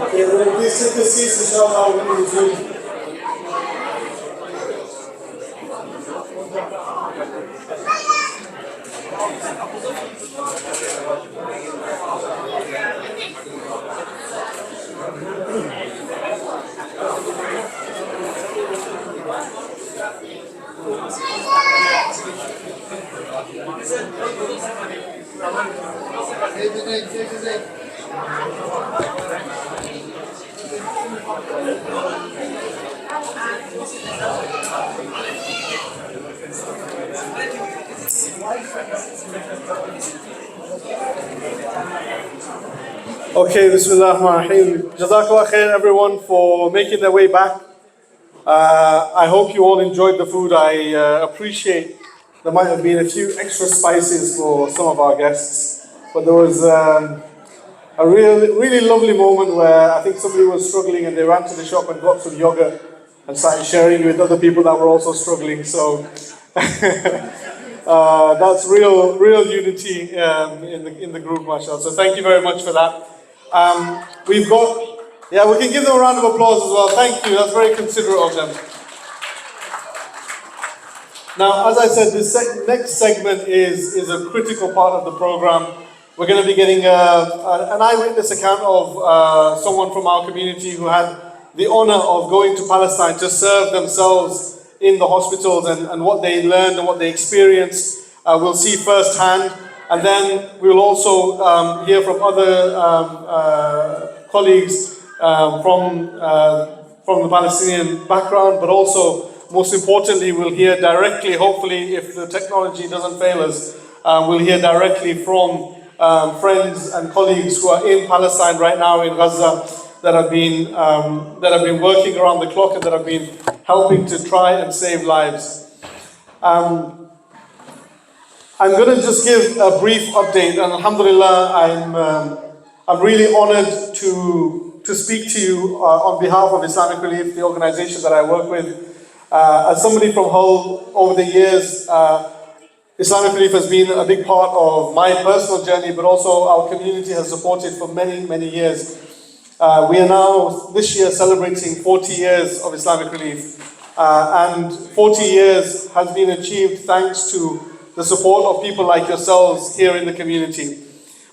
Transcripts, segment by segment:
Okay, we'll please take the seats, inshallah, we're going to resume. Okay, Bismillah ar-Rahman ar-Rahim. Jazakallah khair everyone for making their way back. I hope you all enjoyed the food. I appreciate there might have been a few extra spices for some of our guests, but there was a really lovely moment where I think somebody was struggling and they ran to the shop and got some yogurt and started sharing with other people that were also struggling. So that's real unity in the group, mashallah. So thank you very much for that. We can give them a round of applause as well. Thank you, that's very considerate of them. Now, as I said, this next segment is a critical part of the program. We're going to be getting an eyewitness account of someone from our community who had the honor of going to Palestine to serve themselves in the hospitals and what they learned and what they experienced. We'll see firsthand. And then we'll also hear from other colleagues from the Palestinian background, but also, most importantly, we'll hear directly, hopefully, if the technology doesn't fail us, we'll hear directly from friends and colleagues who are in Palestine right now in Gaza that have been working around the clock and that have been helping to try and save lives. I'm going to just give a brief update, and alhamdulillah, I'm really honored to speak to you on behalf of Islamic Relief, the organization that I work with. As somebody from Hull, over the years, Islamic Relief has been a big part of my personal journey, but also our community has supported for many years. We are now, this year, celebrating 40 years of Islamic Relief. And 40 years has been achieved thanks to the support of people like yourselves here in the community.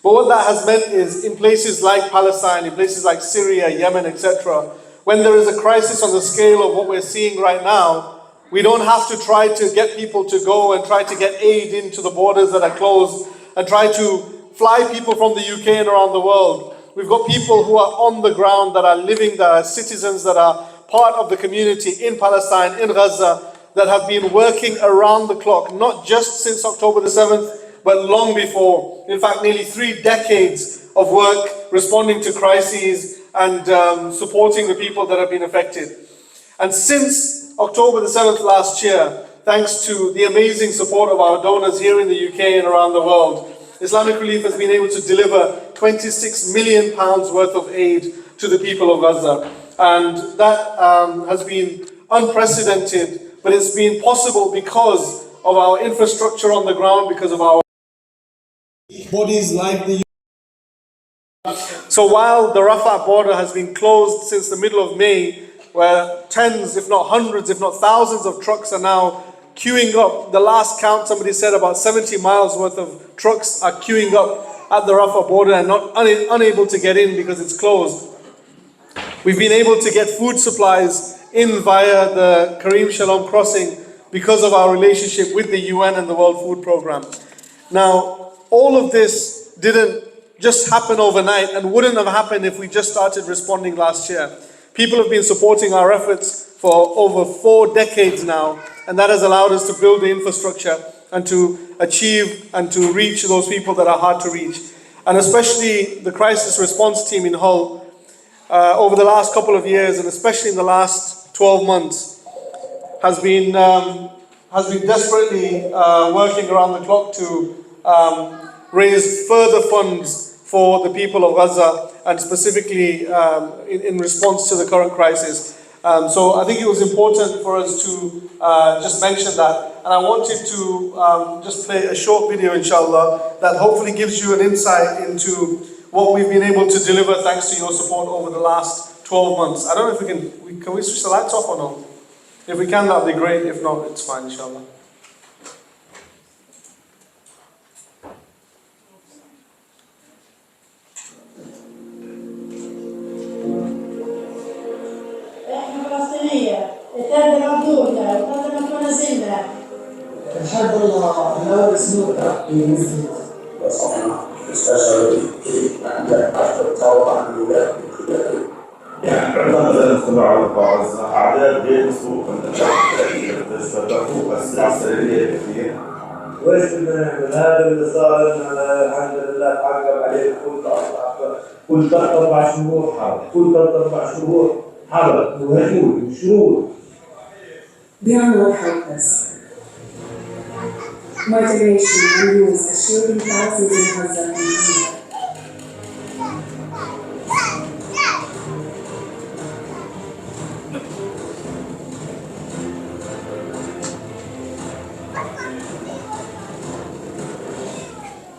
But what that has meant is, in places like Palestine, in places like Syria, Yemen, etc., when there is a crisis on the scale of what we're seeing right now, we don't have to try to get people to go and try to get aid into the borders that are closed and try to fly people from the UK and around the world. We've got people who are on the ground, that are living, that are citizens, that are part of the community in Palestine, in Gaza, that have been working around the clock, not just since October the 7th, but long before. In fact, nearly 3 decades of work responding to crises and supporting the people that have been affected. And since October the 7th last year, thanks to the amazing support of our donors here in the UK and around the world, Islamic Relief has been able to deliver £26 million worth of aid to the people of Gaza. And that has been unprecedented, but it's been possible because of our infrastructure on the ground, because of our bodies like the... So while the Rafah border has been closed since the middle of May, where tens, if not hundreds, if not thousands of trucks are now queuing up. The last count, somebody said about 70 miles worth of trucks are queuing up at the Rafah border and unable to get in because it's closed. We've been able to get food supplies in via the Kareem Shalom crossing because of our relationship with the UN and the World Food Programme. Now, all of this didn't just happen overnight and wouldn't have happened if we just started responding last year. People have been supporting our efforts for over 4 decades now, and that has allowed us to build the infrastructure and to achieve and to reach those people that are hard to reach. And especially the crisis response team in Hull, over the last couple of years, and especially in the last 12 months, has has been desperately working around the clock to raise further funds for the people of Gaza, and specifically in response to the current crisis. So I think it was important for us to just mention that. And I wanted to just play a short video, inshallah, that hopefully gives you an insight into what we've been able to deliver thanks to your support over the last 12 months. I don't know if can we switch the lights off or no? If we can, that'd be great. If not, it's fine, inshallah. هذا اللي صار الحمد لله تعاقب عليه كل 3-4 شهور حرب، كل 3-4 شهور حرب وهجوم وشرود. Beyond what helped us, my donation and yours are shielding thousands in Gaza and India.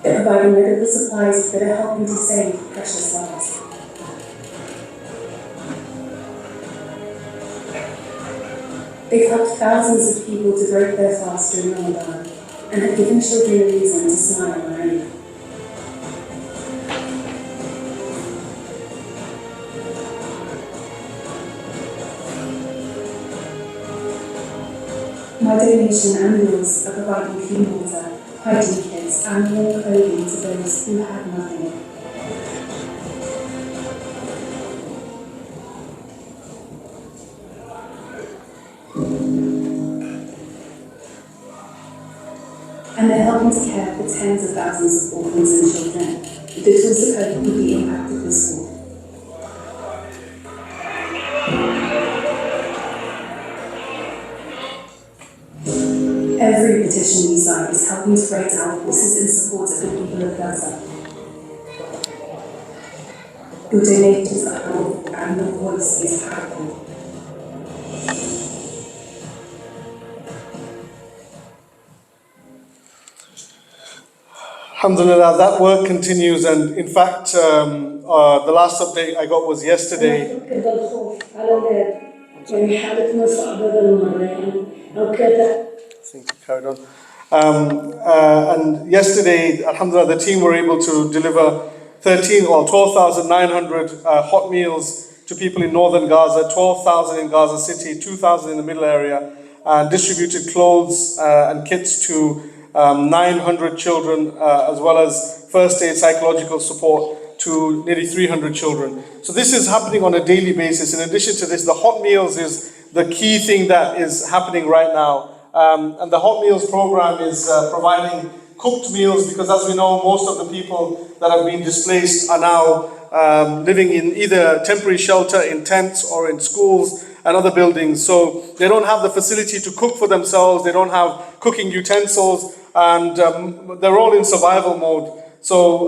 They're providing medical supplies that are helping to save precious lives. They've helped thousands of people to break their fast during Ramadan and have given children a reason to smile on Eid. My donation and yours are providing clean water, hygiene kits and warm clothing to those who have nothing. And they're helping to care for tens of thousands of orphans and children that also cope with the impact of this war. Every petition we sign is helping to raise our voices in support of the people of Gaza. Your donations are powerful and your voice is powerful. Alhamdulillah, that work continues, and in fact, the last update I got was yesterday. I think it carried on. And yesterday, alhamdulillah, the team were able to deliver 12,900 hot meals to people in northern Gaza, 12,000 in Gaza City, 2,000 in the middle area, and distributed clothes and kits to 900 children, as well as first aid psychological support to nearly 300 children. So this is happening on a daily basis. In addition to this, the hot meals is the key thing that is happening right now. And the hot meals program is providing cooked meals, because as we know, most of the people that have been displaced are now living in either temporary shelter in tents or in schools and other buildings. So they don't have the facility to cook for themselves, they don't have cooking utensils, and they're all in survival mode. So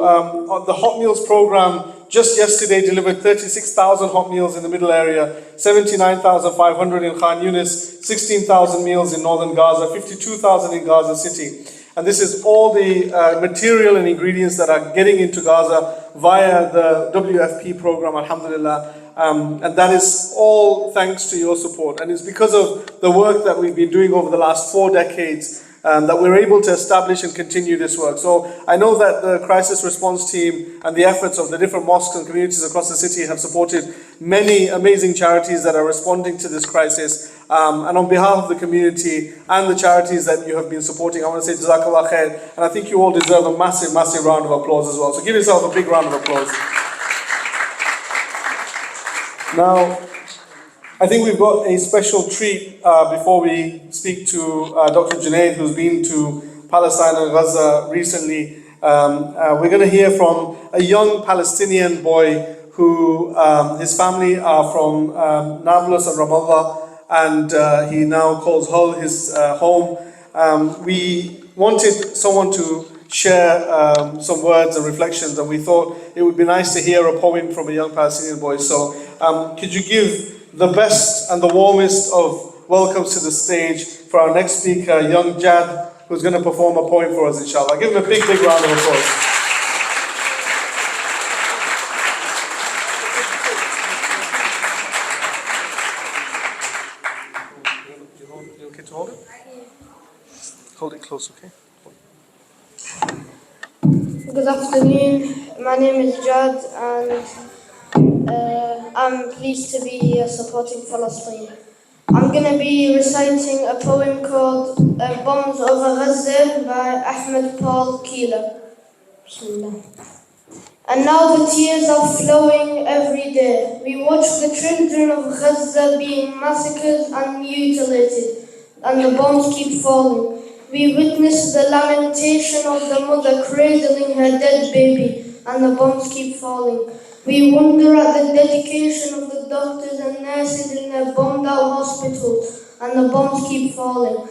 the hot meals program just yesterday delivered 36,000 hot meals in the middle area, 79,500 in Khan Yunis, 16,000 meals in northern Gaza, 52,000 in Gaza City. And this is all the material and ingredients that are getting into Gaza via the WFP program, alhamdulillah. And that is all thanks to your support. And it's because of the work that we've been doing over the last 4 decades that we're able to establish and continue this work. So I know that the crisis response team and the efforts of the different mosques and communities across the city have supported many amazing charities that are responding to this crisis. And on behalf of the community and the charities that you have been supporting, I want to say Jazakallah Khair. And I think you all deserve a massive, massive round of applause as well. So give yourself a big round of applause. Now, I think we've got a special treat before we speak to Dr. Junaid, who's been to Palestine and Gaza recently. We're going to hear from a young Palestinian boy who his family are from Nablus and Ramallah, and he now calls Hull his home. we wanted someone to share some words and reflections, and we thought it would be nice to hear a poem from a young Palestinian boy. So could you give the best and the warmest of welcomes to the stage for our next speaker, young Jad, who's going to perform a poem for us, inshallah. Give him a big, big round of applause. You okay to hold it? Hold it close, okay? Good afternoon. My name is Jad, and I'm pleased to be here supporting Palestine. I'm going to be reciting a poem called Bombs Over Gaza by Ahmed Paul Keeler. Bismillah. And now the tears are flowing every day. We watch the children of Gaza being massacred and mutilated, and the bombs keep falling. We witness the lamentation of the mother cradling her dead baby, and the bombs keep falling. We wonder at the dedication of the doctors and nurses in their bombed-out hospitals, and the bombs keep falling.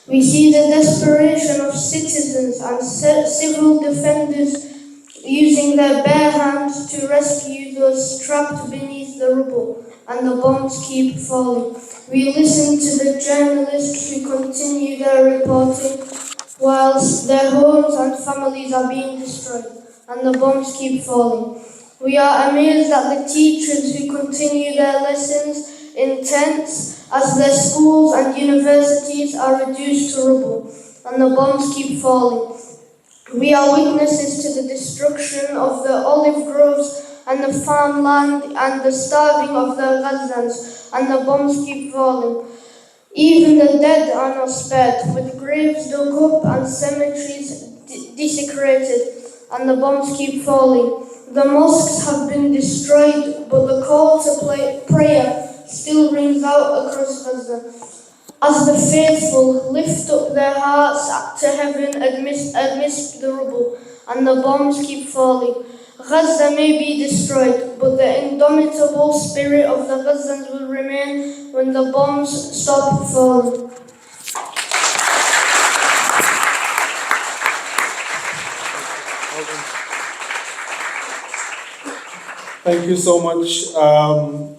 We see the desperation of citizens and civil defenders using their bare hands to rescue those trapped beneath the rubble, and the bombs keep falling. We listen to the journalists who continue their reporting whilst their homes and families are being destroyed, and the bombs keep falling. We are amazed at the teachers who continue their lessons in tents as their schools and universities are reduced to rubble, and the bombs keep falling. We are witnesses to the destruction of the olive groves and the farmland and the starving of the Gazans, and the bombs keep falling. Even the dead are not spared, with graves dug up and cemeteries desecrated, and the bombs keep falling. The mosques have been destroyed, but the call to prayer still rings out across Gaza. As the faithful lift up their hearts to heaven amidst the rubble, and the bombs keep falling. Gaza may be destroyed, but the indomitable spirit of the Gazans will remain when the bombs stop falling. Thank you so much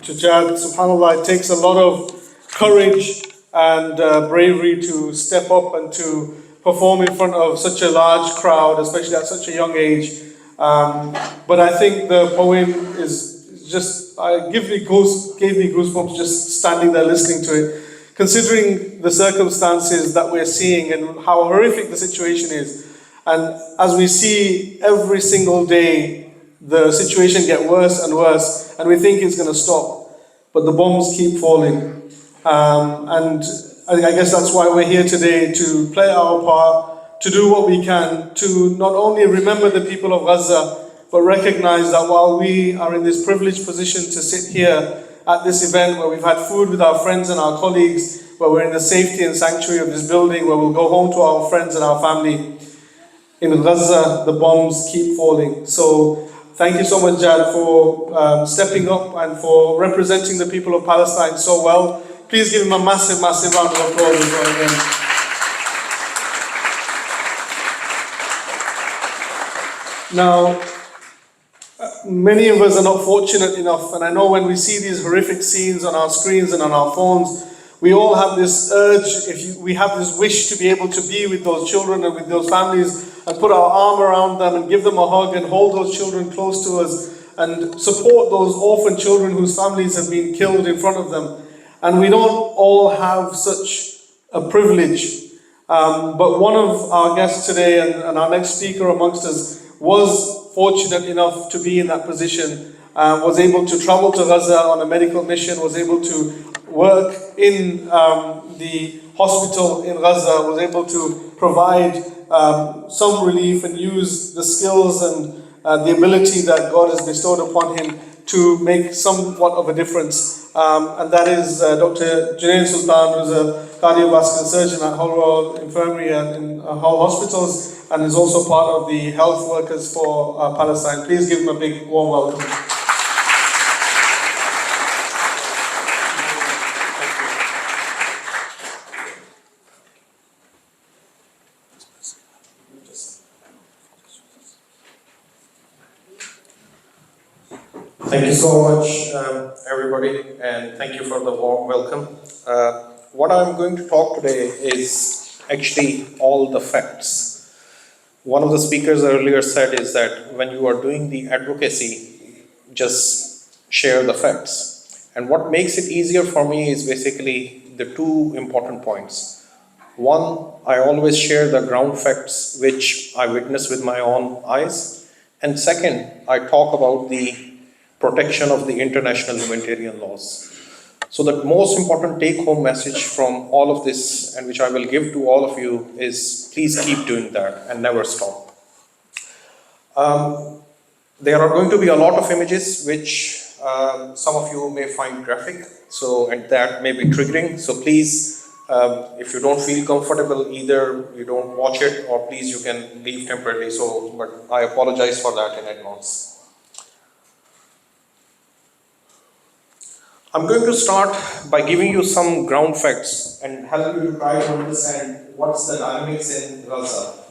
to Jad. SubhanAllah, it takes a lot of courage and bravery to step up and to perform in front of such a large crowd, especially at such a young age. But I think the poem is just, gave me goosebumps just standing there listening to it. Considering the circumstances that we're seeing and how horrific the situation is. And as we see every single day, the situation get worse and worse, and we think it's going to stop. But the bombs keep falling. And I guess that's why we're here today, to play our part, to do what we can, to not only remember the people of Gaza, but recognize that while we are in this privileged position to sit here at this event where we've had food with our friends and our colleagues, where we're in the safety and sanctuary of this building, where we'll go home to our friends and our family, in Gaza, the bombs keep falling. So thank you so much, Jad, for stepping up and for representing the people of Palestine so well. Please give him a massive, massive round of applause as well again. Now, many of us are not fortunate enough, and I know when we see these horrific scenes on our screens and on our phones, we all have this urge, we have this wish to be able to be with those children and with those families and put our arm around them and give them a hug and hold those children close to us and support those orphan children whose families have been killed in front of them. And we don't all have such a privilege. But one of our guests today and our next speaker amongst us was fortunate enough to be in that position, was able to travel to Gaza on a medical mission, was able to work in the hospital in Gaza, was able to provide some relief and use the skills and the ability that God has bestowed upon him to make somewhat of a difference. And that is Dr. Junaid Sultan, who's a cardiovascular surgeon at Hull Royal Infirmary and in Hull Hospitals, and is also part of the health workers for Palestine. Please give him a big warm welcome. Thank you so much, everybody, and thank you for the warm welcome. What I'm going to talk today is actually all the facts. One of the speakers earlier said is that when you are doing the advocacy, just share the facts. And what makes it easier for me is basically the two important points. One, I always share the ground facts which I witness with my own eyes. And second, I talk about the protection of the international humanitarian laws. So the most important take-home message from all of this, and which I will give to all of you, is please keep doing that and never stop. There are going to be a lot of images which some of you may find graphic, and that may be triggering. So please, if you don't feel comfortable, either you don't watch it, or please you can leave temporarily. But I apologize for that in advance. I'm going to start by giving you some ground facts and help you to try to understand what's the dynamics in Gaza.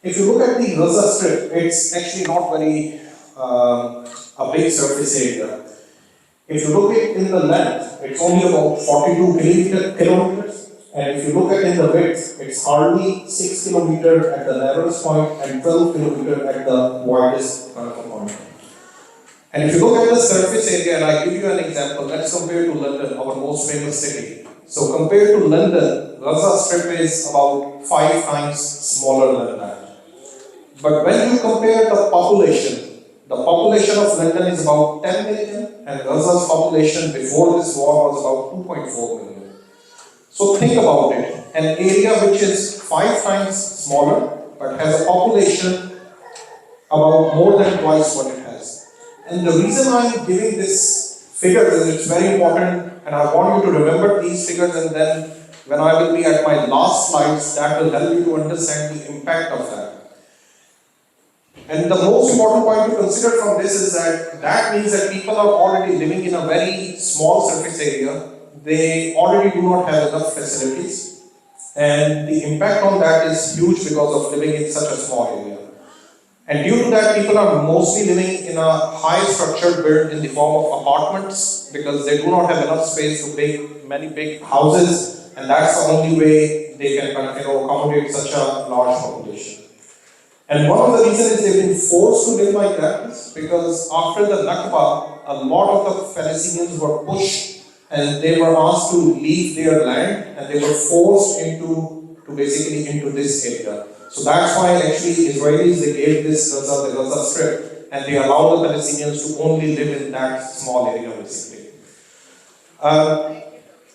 If you look at the Gaza Strip, it's actually not very a big surface area. If you look at it in the length, it's only about 42 kilometers, and if you look at it in the width, it's hardly 6 kilometers at the narrowest point and 12 kilometers at the widest point. And if you look at the surface area, and I give you an example, let's compare to London, our most famous city. So compared to London, Gaza Strip is about 5 times smaller than that. But when you compare the population of London is about 10 million, and Gaza's population before this war was about 2.4 million. So think about it, an area which is 5 times smaller, but has a population about more than twice what it has. And the reason I'm giving this figure is it's very important, and I want you to remember these figures, and then when I will be at my last slides, that will help you to understand the impact of that. And the most important point to consider from this is that means that people are already living in a very small surface area. They already do not have enough facilities, and the impact on that is huge because of living in such a small area. And due to that, people are mostly living in a high structured build in the form of apartments because they do not have enough space to build many big houses, and that's the only way they can accommodate such a large population. And one of the reasons is they've been forced to live like that is because after the Nakba, a lot of the Palestinians were pushed and they were asked to leave their land, and they were forced into this area. So that's why actually Israelis, they gave this the Gaza Strip, and they allowed the Palestinians to only live in that small area basically.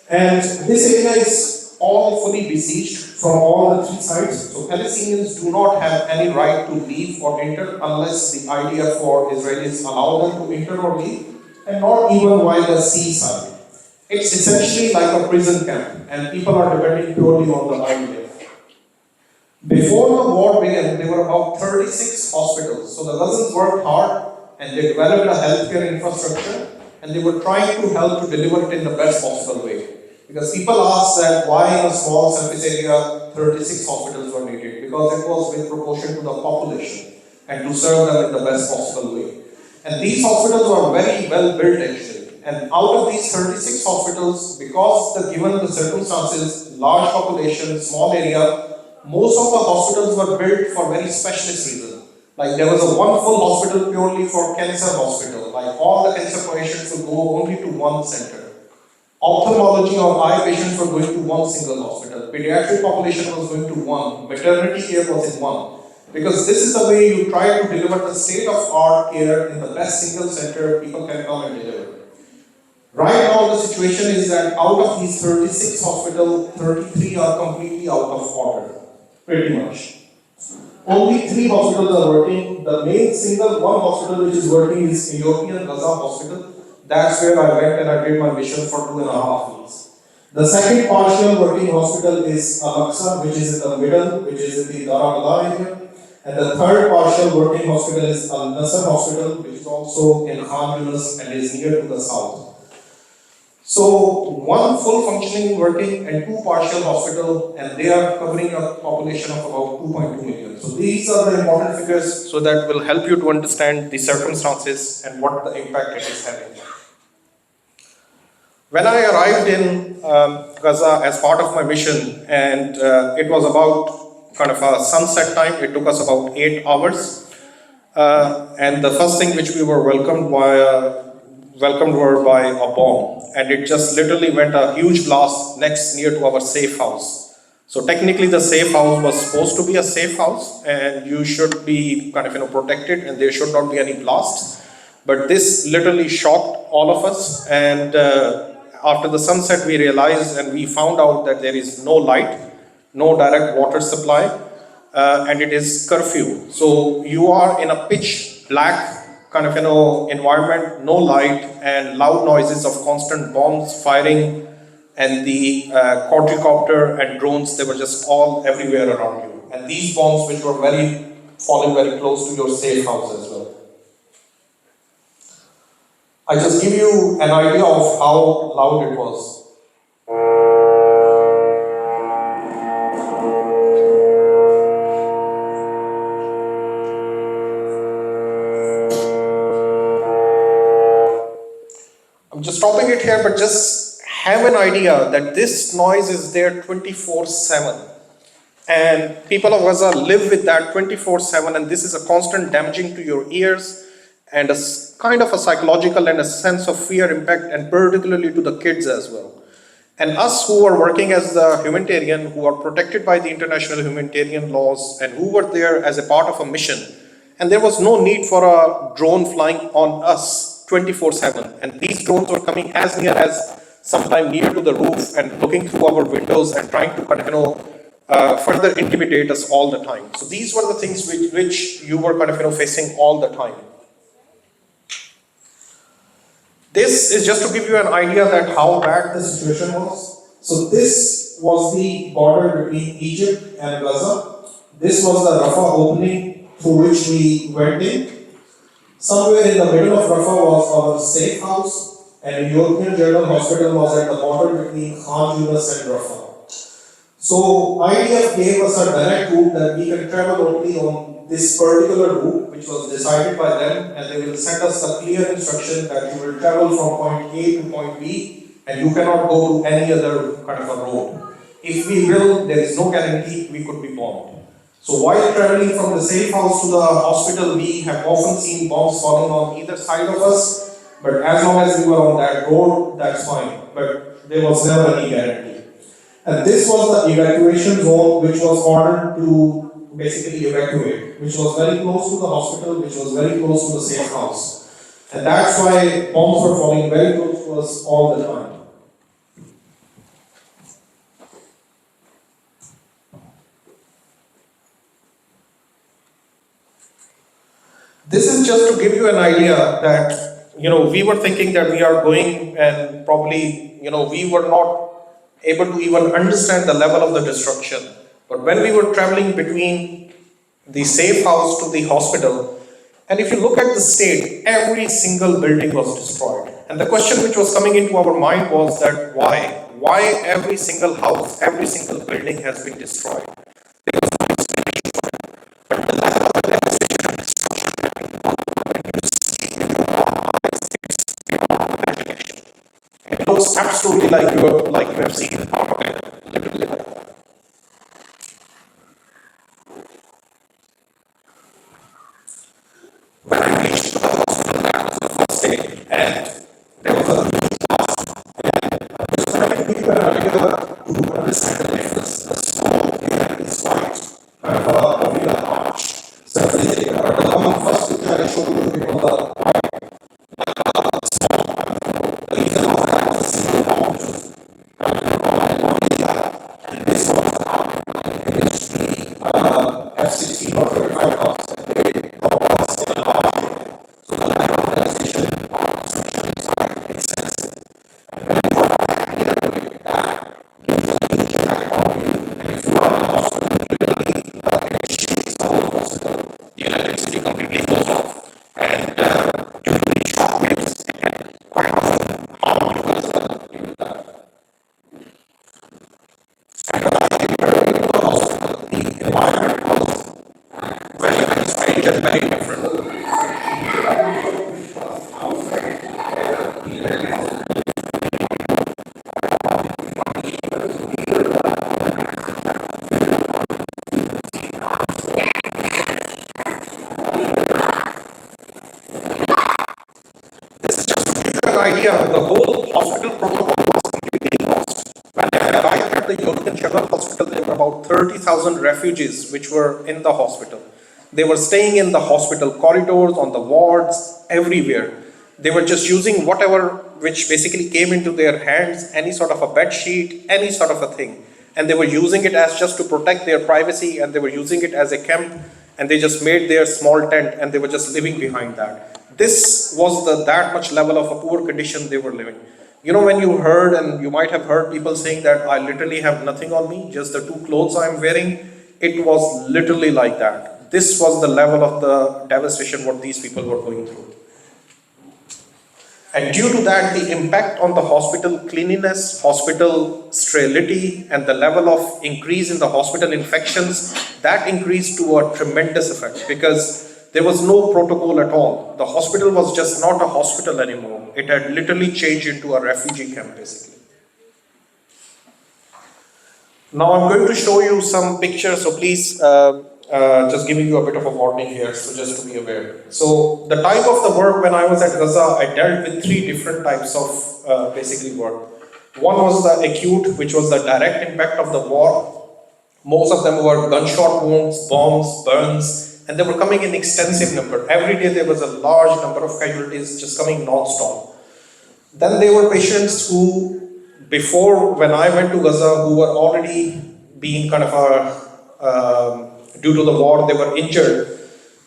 And this area is all fully besieged from all the 3 sides. So Palestinians do not have any right to leave or enter unless the idea for Israelis allow them to enter or leave, and not even while the seaside. It's essentially like a prison camp, and people are depending purely on the IDF. Before the war began, there were about 36 hospitals. So the Gazans worked hard and they developed a healthcare infrastructure, and they were trying to help to deliver it in the best possible way. Because people asked that why in a small surface area 36 hospitals were needed, because it was with proportion to the population and to serve them in the best possible way. And these hospitals were very well built actually. And out of these 36 hospitals, because given the circumstances, large population, small area, most of the hospitals were built for very specialist reasons. Like there was one full hospital purely for cancer hospital. Like all the cancer patients would go only to one center. Ophthalmology or eye patients were going to one single hospital. Pediatric population was going to one. Maternity care was in one. Because this is the way you try to deliver the state-of-art care in the best single center people can come and deliver. Right now the situation is that out of these 36 hospitals, 33 are completely out of order. Pretty much. Only 3 hospitals are working. The main single one hospital which is working is European Gaza Hospital. That's where I went and I did my mission for 2.5 weeks. The second partial working hospital is Al-Aqsa, which is in the middle, which is in the Darabala area. And the third partial working hospital is Al-Nasr Hospital, which is also in Khan Yunus and is near to the south. So one full functioning working and two partial hospital, and they are covering a population of about 2.2 million. So these are the important figures, so that will help you to understand the circumstances and what the impact it is having. When I arrived in Gaza as part of my mission, and it was about kind of a sunset time, it took us about 8 hours. And the first thing which we were welcomed were by a bomb, and it just literally went a huge blast near to our safe house. So technically the safe house was supposed to be a safe house, and you should be kind of protected, and there should not be any blasts. But this literally shocked all of us, and after the sunset we realized and we found out that there is no light, no direct water supply, and it is curfew. So you are in a pitch black kind of environment, no light, and loud noises of constant bombs firing, and the quadricopter and drones, they were just all everywhere around you. And these bombs which were falling very close to your safe house as well. I just give you an idea of how loud it was. I'm just stopping it here, but just have an idea that this noise is there 24/7. And people of Gaza live with that 24/7, and this is a constant damaging to your ears, and a kind of a psychological and a sense of fear impact, and particularly to the kids as well. And us who are working as the humanitarian, who are protected by the international humanitarian laws, and who were there as a part of a mission, and there was no need for a drone flying on us 24/7. And these drones were coming as near as sometime near to the roof and looking through our windows and trying to kind of further intimidate us all the time. So these were the things which you were kind of facing all the time. This is just to give you an idea that how bad the situation was. So this was the border between Egypt and Gaza. This was the Rafah opening through which we went in. Somewhere in the middle of Rafah was our safe house, and a European General Hospital was at the border between Khan Yunis and Rafah. So IDF gave us a direct route that we can travel only on this particular route, which was decided by them, and they will send us a clear instruction that you will travel from point A to point B, and you cannot go to any other kind of a road. If we will, there is no guarantee we could be bombed. So while traveling from the safe house to the hospital, we have often seen bombs falling on either side of us, but as long as we were on that road, that's fine. But there was never any guarantee. And this was the evacuation zone which was ordered to basically evacuate, which was very close to the hospital, which was very close to the safe house. And that's why bombs were falling very close to us all the time. This is just to give you an idea that, we were thinking that we are going, and probably, we were not able to even understand the level of the destruction. But when we were traveling between the safe house to the hospital, and if you look at the state, every single building was destroyed. And the question which was coming into our mind was that why? Why every single house, every single building has been destroyed? There was no explanation for it. But the level of the devastation and destruction that we when you see with your own eyes, it's beyond imagination. It looks absolutely like you have seen in propaganda, literally like that. When I reached the hospital, that was the first day, and there was a huge blast, and I was trying to give an idea to understand the difference. The smoke here is white, kind of a real arch. So they are the one first to try to show you people the white, like smoke, the reason of that was a single bomb, is very different. This is just to give you an idea of the whole hospital protocol was completely lost. When I arrived at the European General Hospital, there were about 30,000 refugees which were in the hospital. They were staying in the hospital corridors, on the wards, everywhere. They were just using whatever which basically came into their hands, any sort of a bed sheet, any sort of a thing. And they were using it as just to protect their privacy, and they were using it as a camp, and they just made their small tent and they were just living behind that. This was that much level of a poor condition they were living. You know, when you heard, and you might have heard people saying that I literally have nothing on me, just the 2 clothes I'm wearing, it was literally like that. This was the level of the devastation what these people were going through. And due to that, the impact on the hospital cleanliness, hospital sterility, and the level of increase in the hospital infections, that increased to a tremendous effect because there was no protocol at all. The hospital was just not a hospital anymore. It had literally changed into a refugee camp basically. Now I'm going to show you some pictures, so please just giving you a bit of a warning here, so just to be aware. So the type of the work when I was at Gaza, I dealt with 3 different types of basically work. One was the acute, which was the direct impact of the war. Most of them were gunshot wounds, bombs, burns, and they were coming in extensive number. Every day there was a large number of casualties just coming non-stop. Then there were patients who, before when I went to Gaza, who were already being kind of due to the war, they were injured.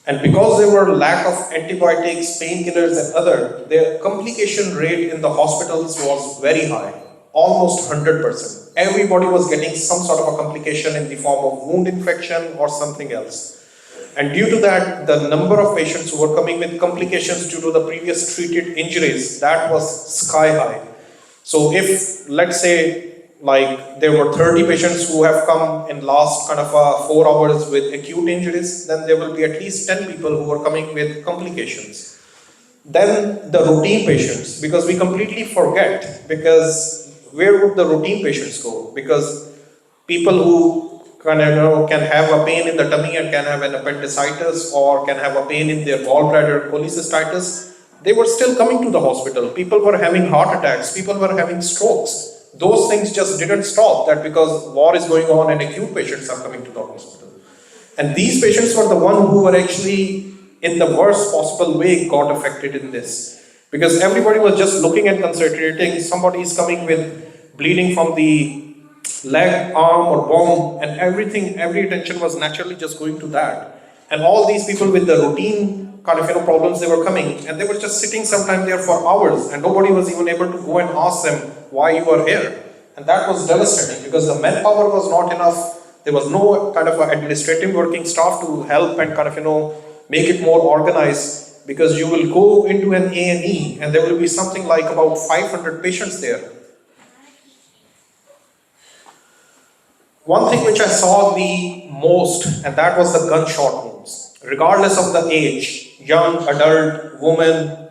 And because there were lack of antibiotics, painkillers and other, their complication rate in the hospitals was very high, almost 100%. Everybody was getting some sort of a complication in the form of wound infection or something else. And due to that, the number of patients who were coming with complications due to the previous treated injuries, that was sky high. So if, let's say, like there were 30 patients who have come in last kind of 4 hours with acute injuries, then there will be at least 10 people who are coming with complications. Then the routine patients, because we completely forget, because where would the routine patients go? Because people who kind of can have a pain in the tummy and can have an appendicitis or can have a pain in their gallbladder, cholecystitis, they were still coming to the hospital. People were having heart attacks, people were having strokes. Those things just didn't stop, that because war is going on and acute patients are coming to the hospital. And these patients were the ones who were actually in the worst possible way got affected in this. Because everybody was just looking and concentrating, somebody is coming with bleeding from the leg, arm or bone, and everything, every attention was naturally just going to that. And all these people with the routine kind of problems, they were coming and they were just sitting sometime there for hours and nobody was even able to go and ask them why you are here. And that was devastating because the manpower was not enough. There was no kind of administrative working staff to help and kind of make it more organized, because you will go into an A&E and there will be something like about 500 patients there. One thing which I saw the most, and that was the gunshot wounds. Regardless of the age, young, adult, woman,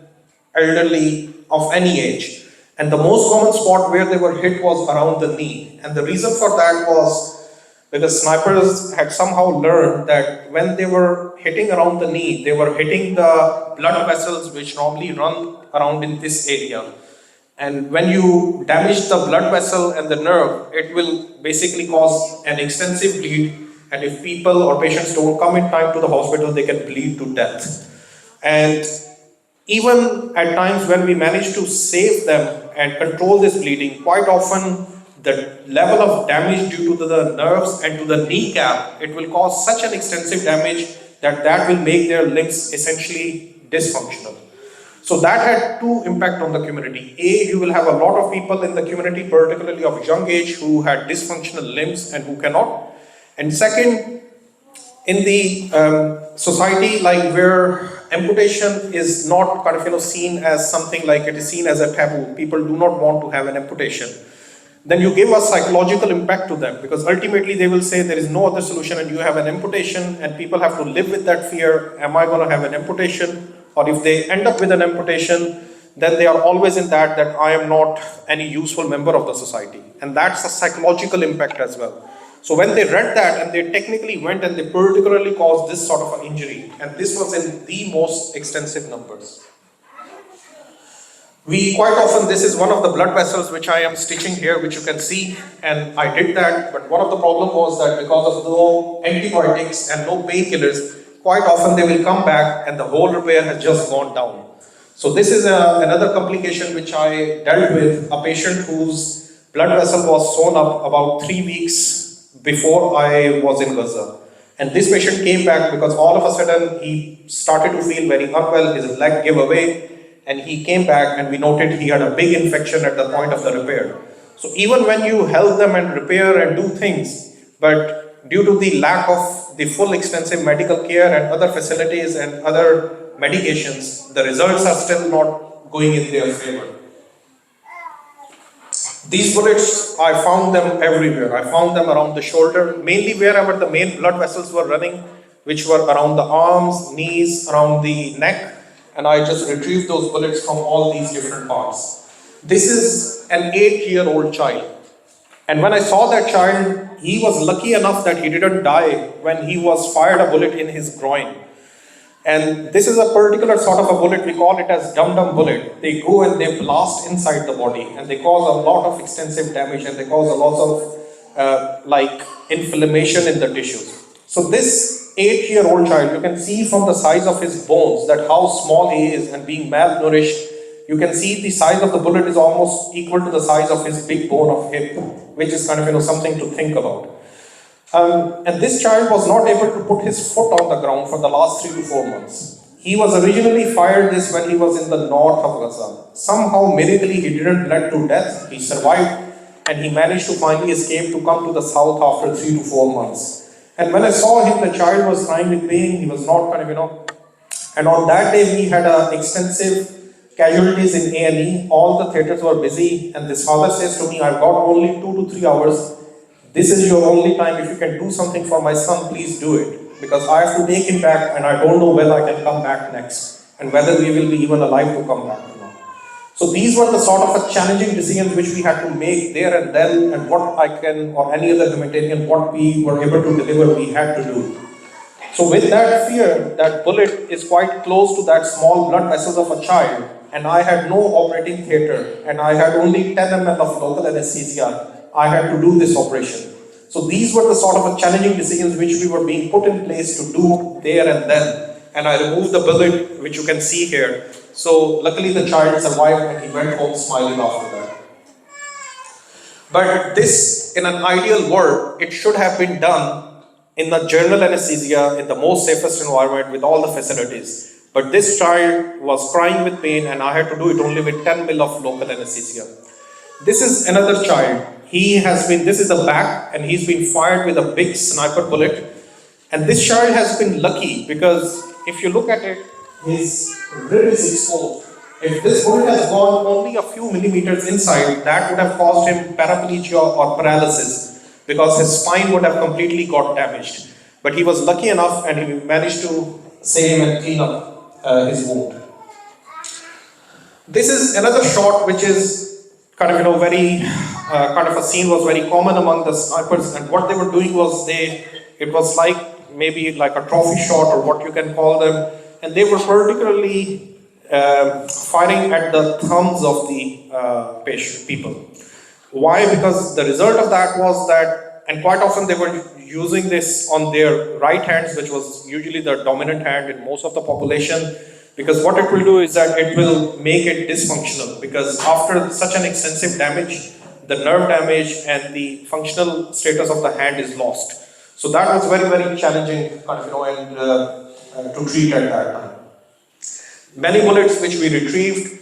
elderly, of any age. And the most common spot where they were hit was around the knee. And the reason for that was because snipers had somehow learned that when they were hitting around the knee, they were hitting the blood vessels which normally run around in this area. And when you damage the blood vessel and the nerve, it will basically cause an extensive bleed. And if people or patients don't come in time to the hospital, they can bleed to death. And even at times when we manage to save them and control this bleeding, quite often the level of damage due to the nerves and to the kneecap, it will cause such an extensive damage that will make their limbs essentially dysfunctional. So that had two impacts on the community. A, you will have a lot of people in the community, particularly of young age, who had dysfunctional limbs and who cannot. And second, in the society like where amputation is not kind of seen as something like it is seen as a taboo. People do not want to have an amputation. then you give a psychological impact to them, because ultimately they will say there is no other solution and you have an amputation, and people have to live with that fear. Am I going to have an amputation? Or if they end up with an amputation, then they are always in that I am not any useful member of the society. And that's a psychological impact as well. So when they read that, and they technically went and they particularly caused this sort of an injury, and this was in the most extensive numbers. We quite often, this is one of the blood vessels which I am stitching here, which you can see, and I did that, but one of the problem was that because of no antibiotics and no painkillers, quite often they will come back and the whole repair has just gone down. So this is another complication which I dealt with, a patient whose blood vessel was sewn up about 3 weeks before I was in Gaza. And this patient came back because all of a sudden he started to feel very unwell, his leg gave away, and he came back and we noted he had a big infection at the point of the repair. So even when you help them and repair and do things, but due to the lack of the full extensive medical care and other facilities and other medications, the results are still not going in their favor. These bullets, I found them everywhere. I found them around the shoulder, mainly wherever the main blood vessels were running, which were around the arms, knees, around the neck, and I just retrieved those bullets from all these different parts. This is an 8-year-old child. And when I saw that child, he was lucky enough that he didn't die when he was fired a bullet in his groin. And this is a particular sort of a bullet, we call it as dum-dum bullet. They go and they blast inside the body and they cause a lot of extensive damage and they cause a lot of inflammation in the tissues. So this 8-year-old child, you can see from the size of his bones that how small he is, and being malnourished, you can see the size of the bullet is almost equal to the size of his big bone of hip, which is kind of something to think about. And this child was not able to put his foot on the ground for the last 3 to 4 months. He was originally fired this when he was in the north of Gaza. Somehow, miraculously, he didn't bleed to death. He survived and he managed to finally escape to come to the south after 3 to 4 months. And when I saw him, the child was crying with pain. He was not and on that day we had extensive casualties in A&E. All the theaters were busy, and this father says to me, I've got only 2 to 3 hours. This is your only time. If you can do something for my son, please do it. Because I have to take him back and I don't know when I can come back next and whether we will be even alive to come back or not. So these were the sort of challenging decisions which we had to make there and then, and what I can, or any other humanitarian, what we were able to deliver, we had to do. So with that fear, that bullet is quite close to that small blood vessels of a child, and I had no operating theatre, and I had only 10 ml of local anesthesia. I had to do this operation. So these were the sort of challenging decisions which we were being put in place to do there and then. And I removed the bullet, which you can see here. So luckily the child survived and he went home smiling after that. But this, in an ideal world, it should have been done in the general anesthesia, in the most safest environment with all the facilities. But this child was crying with pain and I had to do it only with 10 ml of local anesthesia. This is another child. This is the back, and he's been fired with a big sniper bullet. And this child has been lucky because if you look at it, his rib is exposed. If this bullet has gone only a few millimeters inside, that would have caused him paraplegia or paralysis because his spine would have completely got damaged. But he was lucky enough and he managed to save and clean up his wound. This is another shot which is kind of a scene was very common among the snipers, and what they were doing was it was like maybe like a trophy shot or what you can call them, and they were particularly firing at the thumbs of the people. Why? Because the result of that was that, and quite often they were using this on their right hands, which was usually the dominant hand in most of the population. Because what it will do is that it will make it dysfunctional, because after such an extensive damage, the nerve damage and the functional status of the hand is lost. So that was very, very challenging to treat at that time. Many bullets which we retrieved.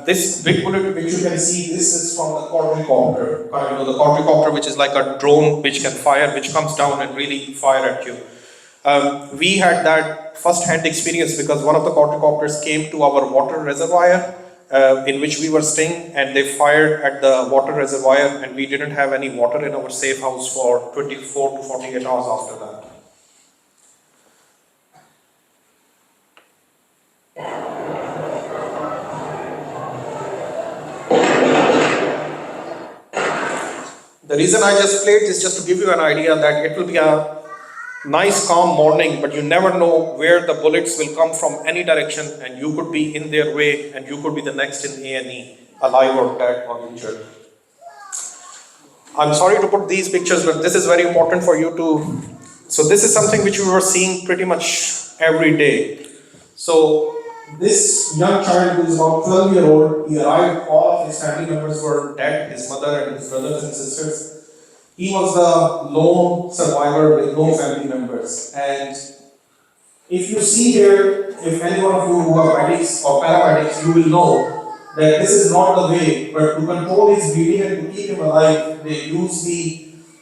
This big bullet which you can see, this is from the quadricopter. The quadricopter, which is like a drone which can fire, which comes down and really fire at you. We had that first-hand experience because one of the quadricopters came to our water reservoir in which we were staying, and they fired at the water reservoir, and we didn't have any water in our safe house for 24 to 48 hours after that. The reason I just played is just to give you an idea that it will be a nice calm morning, but you never know where the bullets will come from any direction, and you could be in their way, and you could be the next in A&E, alive or dead or injured. I'm sorry to put these pictures, but this is very important for you to. So this is something which we were seeing pretty much every day. So this young child who is about 12-year-old, he arrived, all of his family members were dead, his mother and his brothers and sisters. He was the lone survivor with no family members. And if you see here, if any one of you who are medics or paramedics, you will know that this is not the way, but to control his bleeding and to keep him alive, they use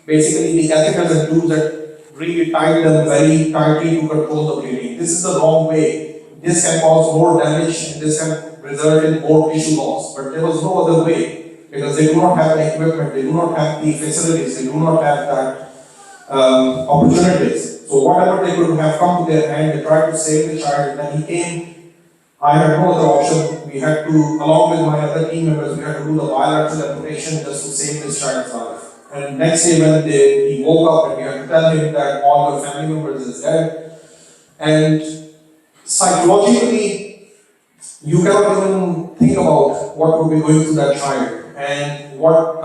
basically the catheters and tubes that really tight them very tightly to control the bleeding. This is the wrong way. This can cause more damage, and this can result in more tissue loss. But there was no other way, because they do not have the equipment, they do not have the facilities, they do not have that opportunities. So whatever they could have come to their hand, they tried to save the child. When he came, I had no other option. We had to, along with my other team members, we had to do the bilateral amputation just to save this child's life. And next day when he woke up, and we had to tell him that all your family members is dead. And psychologically, you cannot even think about what would be going through that child and what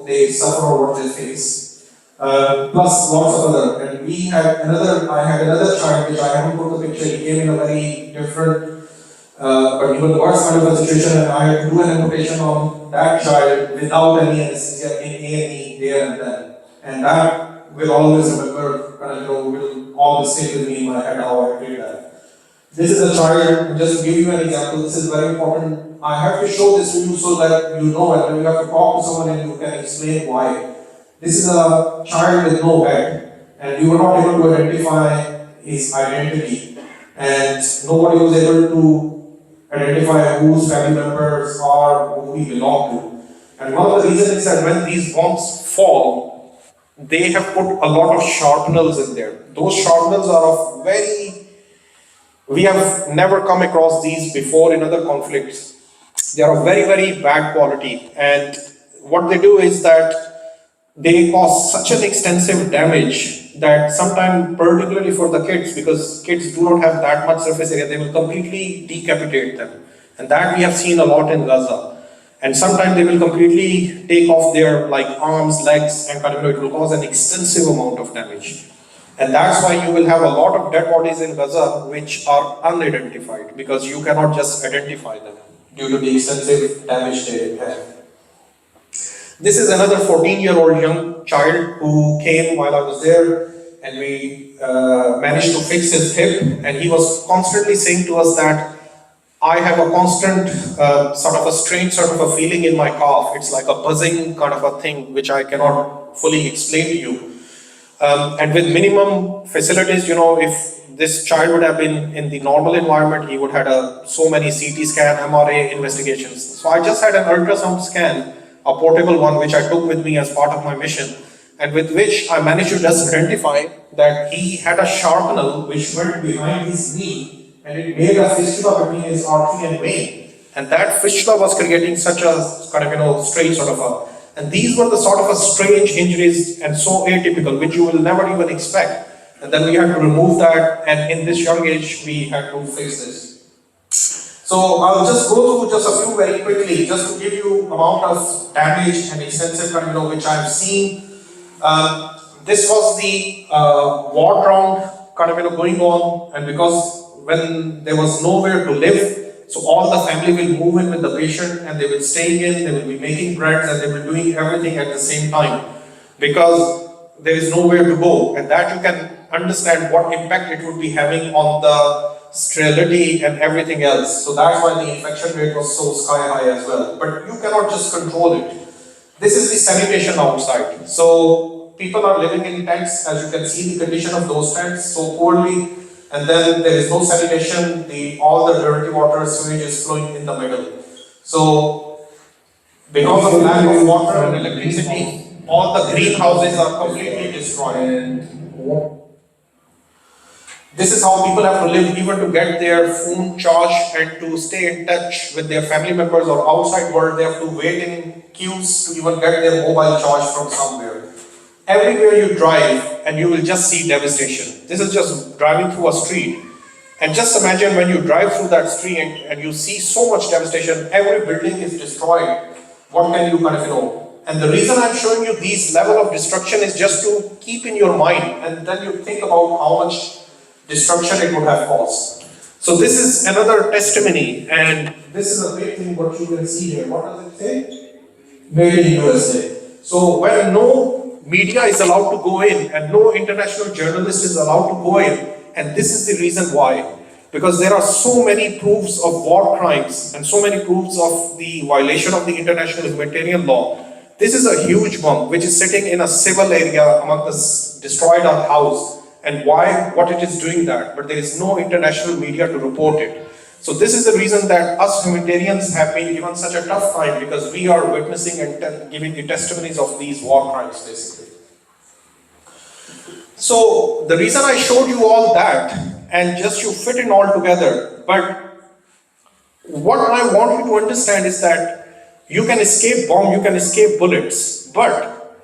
they suffer or what they face. Plus lots of other. And I had another child which I haven't put the picture. He came in a very different, but even worse kind of a situation, and I had to do an amputation on that child without any anesthesia in A&E there and then. And that will always remember, will always stay with me in my head how I did that. This is a child, just to give you an example, this is very important. I have to show this to you so that you know, and you have to talk to someone and you can explain why. This is a child with no head, and you were not able to identify his identity, and nobody was able to identify whose family members are, who he belonged to. And one of the reasons is that when these bombs fall, they have put a lot of sharpeners in there. Those sharpeners are of we have never come across these before in other conflicts. They are of very, very bad quality, and what they do is that they cause such an extensive damage that sometimes, particularly for the kids, because kids do not have that much surface area, they will completely decapitate them. And that we have seen a lot in Gaza. And sometimes they will completely take off their arms, legs, and it will cause an extensive amount of damage. And that's why you will have a lot of dead bodies in Gaza which are unidentified, because you cannot just identify them due to the extensive damage they have. This is another 14-year-old young child who came while I was there, and we managed to fix his hip, and he was constantly saying to us that I have a constant sort of a strange sort of a feeling in my calf. It's like a buzzing kind of a thing which I cannot fully explain to you. And with minimum facilities, if this child would have been in the normal environment, he would have had so many CT scan, MRA investigations. So I just had an ultrasound scan, a portable one, which I took with me as part of my mission, and with which I managed to just identify that he had a sharpener which went behind his knee, and it made a fistula between his artery and vein. And that fistula was creating such a strange sort of a. And these were the sort of a strange injuries and so atypical, which you will never even expect. And then we had to remove that, and in this young age, we had to fix this. So I'll just go through just a few very quickly, just to give you amount of damage and extensive, which I've seen. This was the war round going on, and because when there was nowhere to live, so all the family will move in with the patient, and they will stay in, they will be making breads, and they will be doing everything at the same time, because there is nowhere to go, and that you can understand what impact it would be having on the sterility and everything else. So that's why the infection rate was so sky high as well. But you cannot just control it. This is the sanitation outside. So people are living in tents, as you can see the condition of those tents so poorly. And then there is no sanitation, all the dirty water, sewage is flowing in the middle. So because of lack of water and electricity, all the greenhouses are completely destroyed. This is how people have to live, even to get their phone charged and to stay in touch with their family members or outside world. They have to wait in queues to even get their mobile charged from somewhere. Everywhere you drive and you will just see devastation. This is just driving through a street. And just imagine when you drive through that street and you see so much devastation, every building is destroyed. What can you And the reason I'm showing you these level of destruction is just to keep in your mind, and then you think about how much destruction it would have caused. So this is another testimony, and this is a big thing what you can see here. What does it say? Made in USA. So when no media is allowed to go in and no international journalist is allowed to go in, and this is the reason why. Because there are so many proofs of war crimes and so many proofs of the violation of the international humanitarian law. This is a huge bomb which is sitting in a civil area among the destroyed house. And what it is doing that, but there is no international media to report it. So this is the reason that us humanitarians have been given such a tough time, because we are witnessing and giving the testimonies of these war crimes basically. So the reason I showed you all that, and just you fit in all together, but what I want you to understand is that you can escape bomb, you can escape bullets, but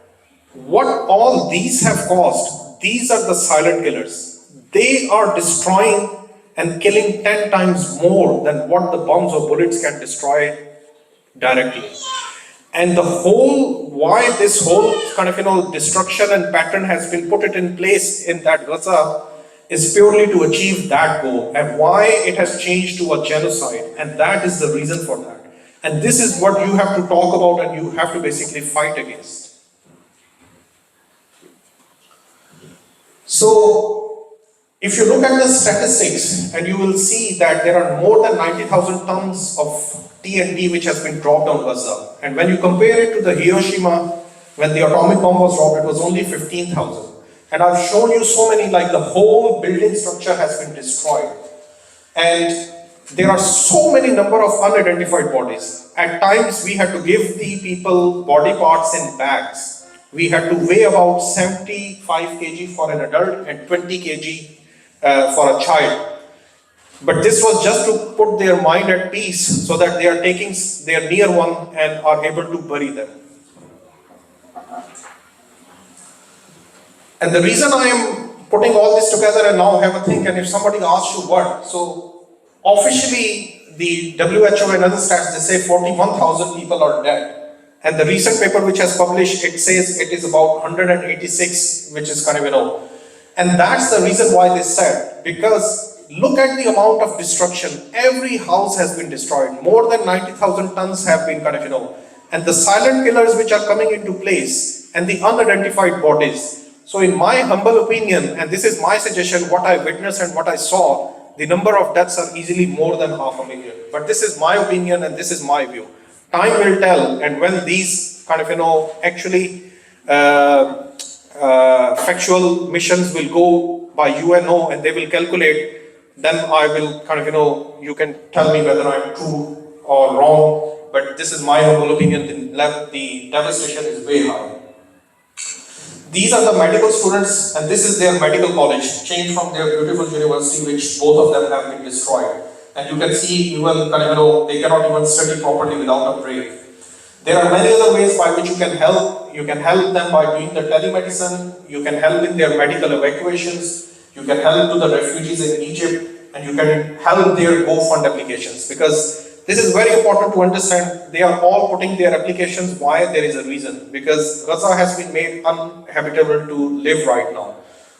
what all these have caused, these are the silent killers. They are destroying and killing 10 times more than what the bombs or bullets can destroy directly. And the why this whole destruction and pattern has been put in place in that Gaza is purely to achieve that goal, and why it has changed to a genocide, and that is the reason for that. And this is what you have to talk about and you have to basically fight against. So, if you look at the statistics, and you will see that there are more than 90,000 tons of TNT which has been dropped on Gaza. And when you compare it to the Hiroshima, when the atomic bomb was dropped, it was only 15,000. And I've shown you so many, like the whole building structure has been destroyed. And there are so many number of unidentified bodies. At times, we had to give the people body parts in bags. We had to weigh about 75 kg for an adult and 20 kg for a child. But this was just to put their mind at peace so that they are taking their near one and are able to bury them. And the reason I am putting all this together and now have a think, and if somebody asks you what, so officially the WHO and other stats, they say 41,000 people are dead. And the recent paper which has published, it says it is about 186, which is And that's the reason why they said, because look at the amount of destruction. Every house has been destroyed. More than 90,000 tons have been And the silent killers which are coming into place and the unidentified bodies. So in my humble opinion, and this is my suggestion, what I witnessed and what I saw, the number of deaths are easily more than 500,000. But this is my opinion and this is my view. Time will tell, and when these actually factual missions will go by UNO and they will calculate, then I will you can tell me whether I'm true or wrong, but this is my humble opinion, the devastation is way high. These are the medical students, and this is their medical college, changed from their beautiful university, which both of them have been destroyed. And you can see even they cannot even study properly without a break. There are many other ways by which you can help. You can help them by doing the telemedicine. You can help in their medical evacuations. You can help to the refugees in Egypt, and you can help their GoFund applications, because this is very important to understand. They are all putting their applications. Why? There is a reason, because Gaza has been made uninhabitable to live right now.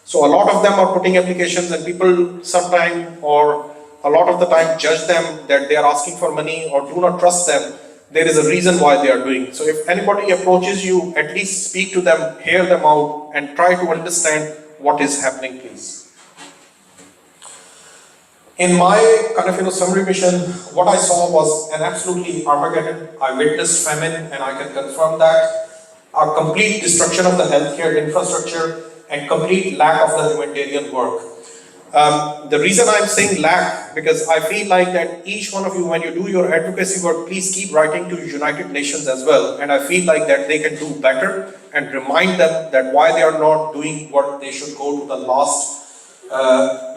So a lot of them are putting applications, and people sometimes or a lot of the time judge them that they are asking for money or do not trust them. There is a reason why they are doing. So if anybody approaches you, at least speak to them, hear them out, and try to understand what is happening, please. In my summary mission, what I saw was an absolutely Armageddon. I witnessed famine, and I can confirm that. A complete destruction of the healthcare infrastructure and complete lack of the humanitarian work. The reason I'm saying lack, because I feel like that each one of you, when you do your advocacy work, please keep writing to United Nations as well. And I feel like that they can do better and remind them that why they are not doing what they should, go to the last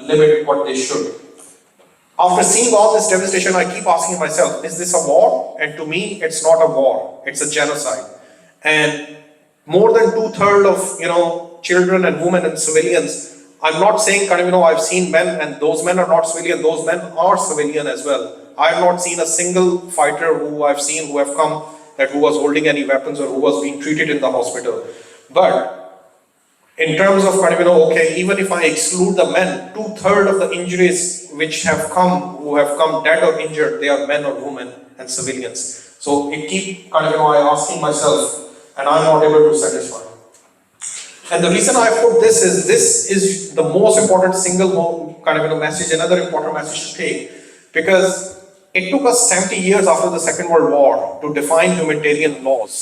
limit what they should. After seeing all this devastation, I keep asking myself, is this a war? And to me, it's not a war, it's a genocide. And more than 2/3 of children and women and civilians. I'm not saying I've seen men and those men are not civilian, those men are civilian as well. I have not seen a single fighter who I've seen who have come who was holding any weapons or who was being treated in the hospital. But in terms of okay, even if I exclude the men, 2/3 of the injuries which have come, who have come dead or injured, they are men or women and civilians. So it keep I asking myself, and I'm not able to satisfy. And the reason I put this is the most important single message, another important message to take, because it took us 70 years after the Second World War to define humanitarian laws.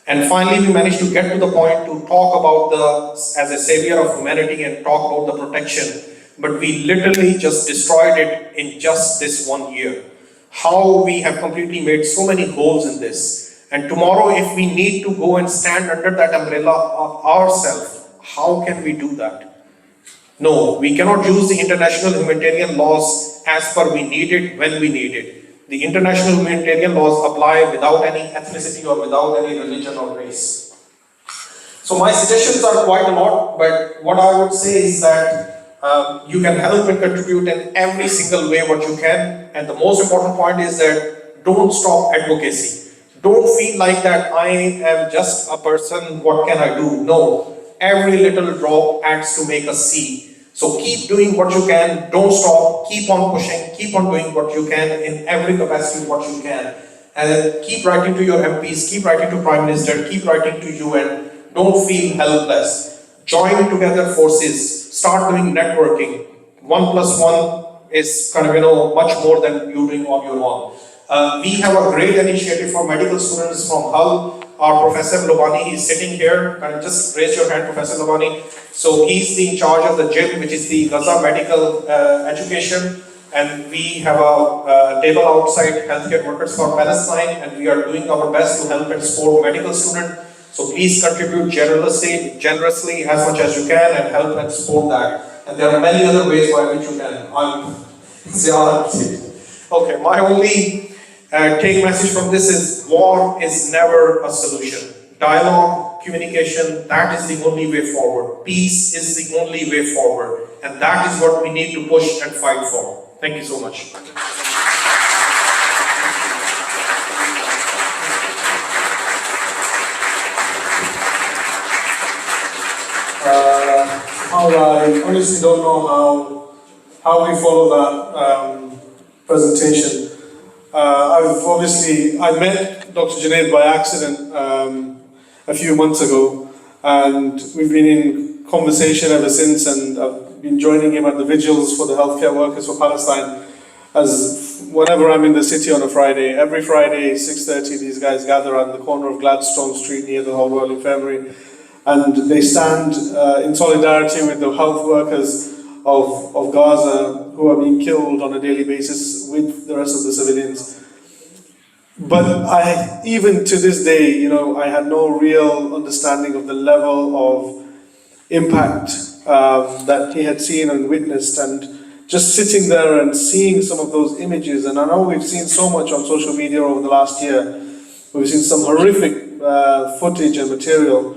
And finally we managed to get to the point to talk about as a savior of humanity and talk about the protection. But we literally just destroyed it in just this 1 year. How we have completely made so many holes in this. And tomorrow, if we need to go and stand under that umbrella ourselves, how can we do that? No, we cannot use the international humanitarian laws as per we need it, when we need it. The international humanitarian laws apply without any ethnicity or without any religion or race. So my suggestions are quite a lot, but what I would say is that you can help and contribute in every single way what you can. And the most important point is that don't stop advocacy. Don't feel like that I am just a person, what can I do? No, every little drop adds to make a sea. So keep doing what you can, don't stop, keep on pushing, keep on doing what you can in every capacity what you can. And then keep writing to your MPs, keep writing to Prime Minister, keep writing to UN. Don't feel helpless. Join together forces, start doing networking. 1+1 is much more than you doing on your own. We have a great initiative for medical students from Hull. Our Professor Lobani is sitting here. Just raise your hand, Professor Lobani. So he's in charge of the GIM, which is the Gaza Medical Education. And we have a table outside healthcare workers for Palestine, and we are doing our best to help and support medical students. So please contribute generously as much as you can and help and support that. And there are many other ways by which you can. Okay, my only take message from this is war is never a solution. Dialogue, communication, that is the only way forward. Peace is the only way forward. And that is what we need to push and fight for. Thank you so much. I honestly don't know how we follow that presentation. I met Dr. Junaid by accident a few months ago, and we've been in conversation ever since, and I've been joining him at the vigils for the healthcare workers for Palestine. As whenever I'm in the city on a Friday, every Friday 6:30 these guys gather on the corner of Gladstone Street near the Whole World Infirmary, and they stand in solidarity with the health workers of Gaza who are being killed on a daily basis with the rest of the civilians. But even to this day, I had no real understanding of the level of impact that he had seen and witnessed, and just sitting there and seeing some of those images. And I know we've seen so much on social media over the last year. We've seen some horrific footage and material.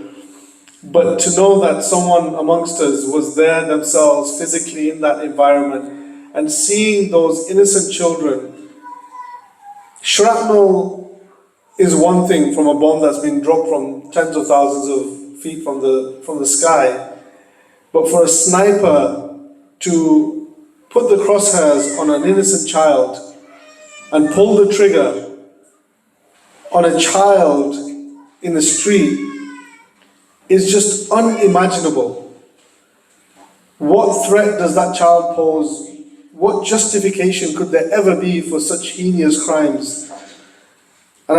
But to know that someone amongst us was there themselves physically in that environment and seeing those innocent children. Shrapnel is one thing from a bomb that's been dropped from tens of thousands of feet from the sky. But for a sniper to put the crosshairs on an innocent child and pull the trigger on a child in the street is just unimaginable. What threat does that child pose? What justification could there ever be for such heinous crimes? And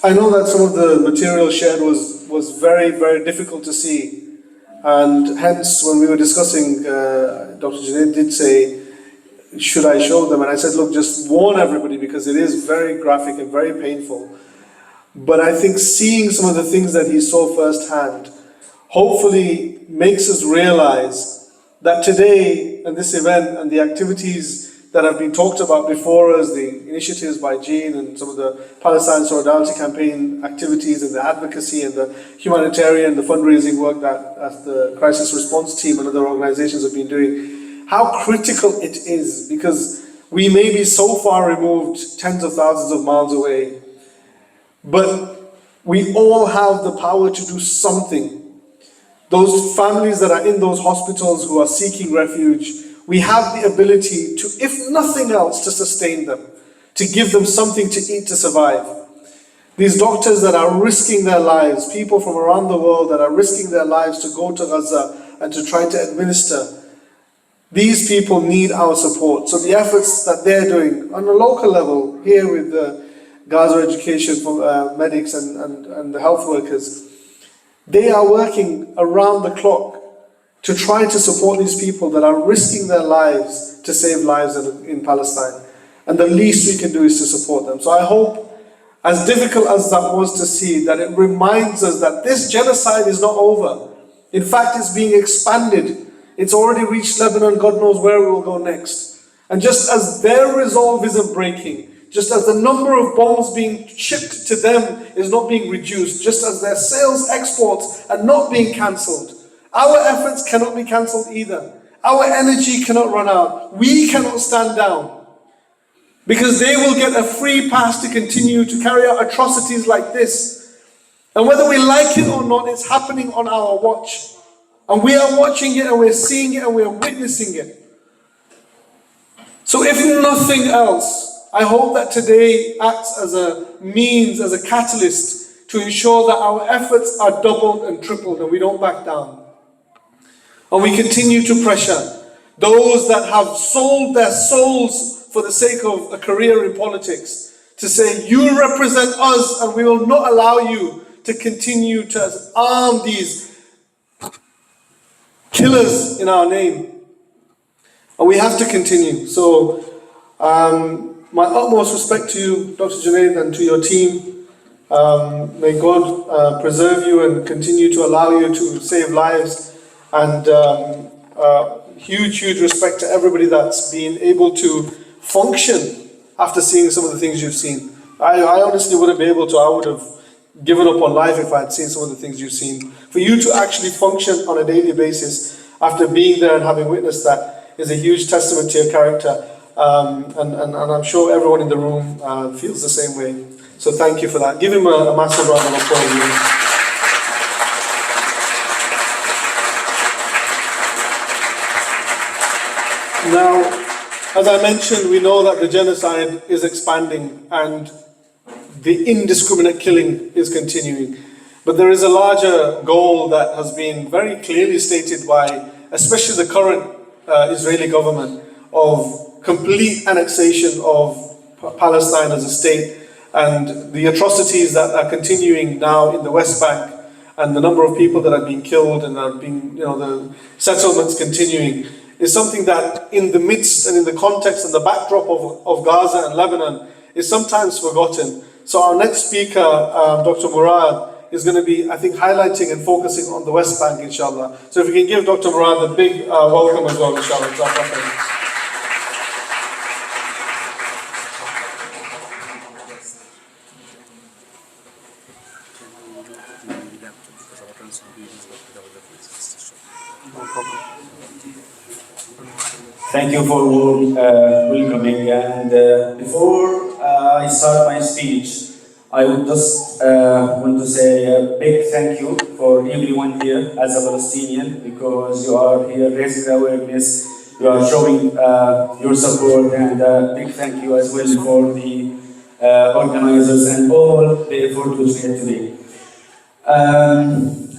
I know that some of the material shared was very, very difficult to see. And hence, when we were discussing, Dr. Junaid did say, should I show them? And I said, look, just warn everybody because it is very graphic and very painful. But I think seeing some of the things that he saw firsthand hopefully makes us realize that today, and this event and the activities that have been talked about before us, the initiatives by Jean and some of the Palestine Solidarity Campaign activities and the advocacy and the humanitarian, the fundraising work that the crisis response team and other organizations have been doing, how critical it is, because we may be so far removed, tens of thousands of miles away, but we all have the power to do something. Those families that are in those hospitals who are seeking refuge, we have the ability to, if nothing else, to sustain them, to give them something to eat to survive. These doctors that are risking their lives, people from around the world that are risking their lives to go to Gaza and to try to administer, these people need our support. So the efforts that they're doing on a local level, here with the Gaza education for medics and the health workers, they are working around the clock to try to support these people that are risking their lives to save lives in Palestine. And the least we can do is to support them. So I hope, as difficult as that was to see, that it reminds us that this genocide is not over. In fact, it's being expanded. It's already reached Lebanon, God knows where it will go next. And just as their resolve isn't breaking, just as the number of bombs being shipped to them is not being reduced, just as their sales exports are not being cancelled, our efforts cannot be cancelled either. Our energy cannot run out. We cannot stand down. Because they will get a free pass to continue to carry out atrocities like this. And whether we like it or not, it's happening on our watch. And we are watching it and we're seeing it and we're witnessing it. So if nothing else, I hope that today acts as a means, as a catalyst to ensure that our efforts are doubled and tripled and we don't back down. And we continue to pressure those that have sold their souls for the sake of a career in politics to say, you represent us and we will not allow you to continue to arm these killers in our name. And we have to continue. So my utmost respect to you, Dr. Junaid, and to your team. May God preserve you and continue to allow you to save lives. And huge respect to everybody that's been able to function after seeing some of the things you've seen. I honestly wouldn't be able to. I would have given up on life if I had seen some of the things you've seen. For you to actually function on a daily basis after being there and having witnessed that is a huge testament to your character. And I'm sure everyone in the room feels the same way. So thank you for that. Give him a massive round of applause. Now, as I mentioned, we know that the genocide is expanding and the indiscriminate killing is continuing. But there is a larger goal that has been very clearly stated by, especially the current Israeli government, of complete annexation of Palestine as a state, and the atrocities that are continuing now in the West Bank, and the number of people that have been killed and are being, the settlements continuing, is something that in the midst and in the context and the backdrop of Gaza and Lebanon is sometimes forgotten. So our next speaker, Dr. Murad, is going to be, I think, highlighting and focusing on the West Bank, inshallah. So if we can give Dr. Murad a big welcome as well, inshallah. No problem. Thank you for welcoming. And before I start my speech, I would just want to say a big thank you for everyone here as a Palestinian, because you are here raising awareness, you are showing your support, and a big thank you as well for the organizers and all the effort which we had today.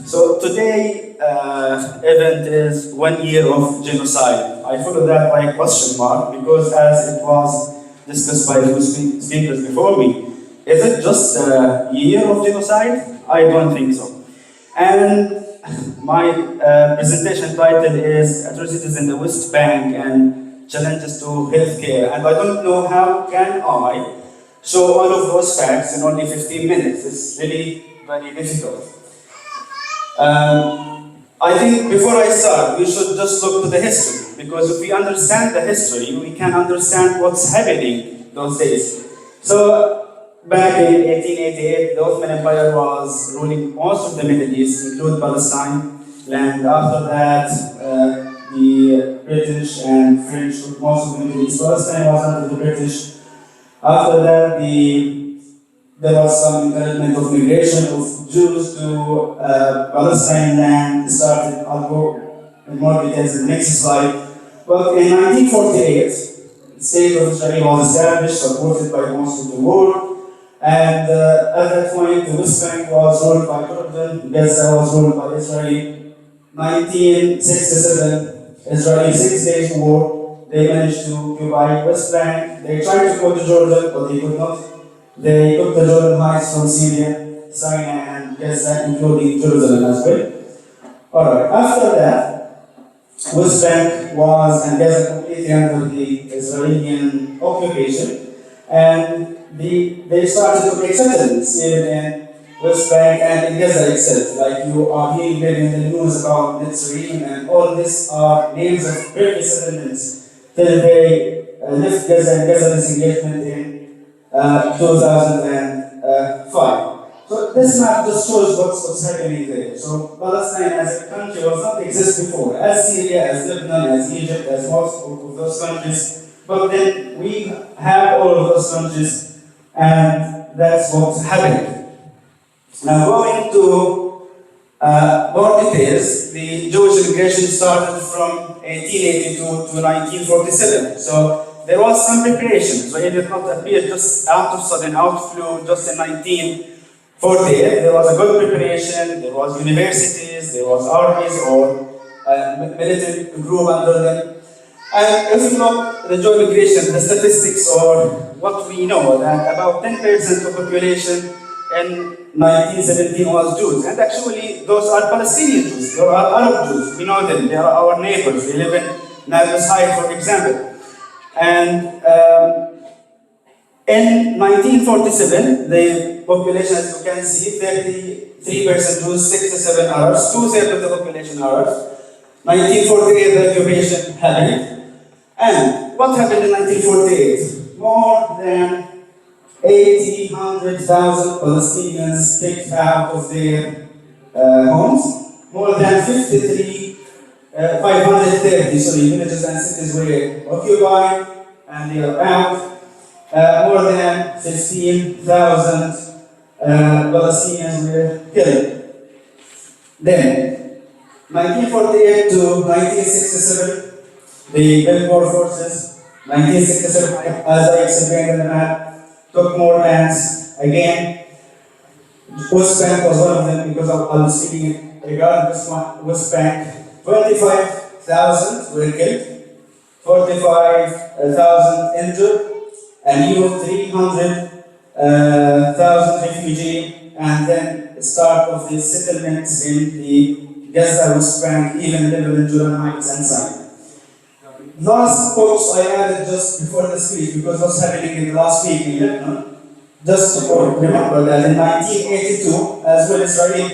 So today event is 1 year of genocide. I follow that by a question mark, because as it was discussed by two speakers before me, is it just a year of genocide? I don't think so. And my presentation title is Atrocities in the West Bank and Challenges to Healthcare. And I don't know how can I show all of those facts in only 15 minutes. It's really very difficult. I think before I start, we should just look to the history, because if we understand the history, we can understand what's happening those days. So, back in 1888, the Ottoman Empire was ruling most of the Middle East, including Palestine, and after that, the British and French ruled most of the Middle East. Palestine was under the British. After that, there was some encouragement of migration of Jews to Palestine land. Started, I'll go in more details in the next slide. But in 1948, the state of Israel was established, supported by most of the world. And at that point, the West Bank was ruled by Jordan, Gaza was ruled by Israel. 1967, Israeli 6 days war, they managed to occupy West Bank. They tried to go to Jordan, but they could not. They took the Jordan Heights from Syria, Sinai, and Gaza, including Jerusalem as well. Alright, after that, West Bank was and Gaza completely under the Israeli occupation, and they started to make settlements even in West Bank and in Gaza itself. Like you are hearing there in the news about Mitzrayim, and all these are names of previous settlements till they left Gaza and Gaza disengagement in 2005. So this map just shows what's happening there. So Palestine as a country was not exist before, as Syria, as Lebanon, as Egypt, as most of those countries. But then we have all of those countries, and that's what's happening. Now going to more details, the Jewish immigration started from 1882 to 1947. So there was some preparation, so it did not appear just out of sudden outflow just in 1948. There was a good preparation, there was universities, there was armies or military group under them. And if you look at the Jewish immigration, the statistics or what we know, that about 10% of population in 1917 was Jews. And actually, those are Palestinian Jews, they are Arab Jews, we know them, they are our neighbors, they live in Nablus High, for example. And in 1947, the population, as you can see, 33% Jews, 67 Arabs, 2/3 of the population Arabs. 1948, the occupation happened. And what happened in 1948? More than 100,000 Palestinians kicked out of their homes. More than 530 villages and cities were occupied, and they are out. More than 15,000 Palestinians were killed. Then, 1948 to 1967, the Balfour forces, 1967, as I explained in the map, took more lands again. West Bank was one of them, because I was speaking regarding this one, West Bank. 25,000 were killed, 45,000 injured, and even 300,000 refugees, and then the start of the settlements in the Gaza, West Bank, even Lebanon, Jordan Heights, and Sinai. Last quotes I added just before the speech, because what's happening in the last week in Lebanon. Just to remember that in 1982, as well, Israel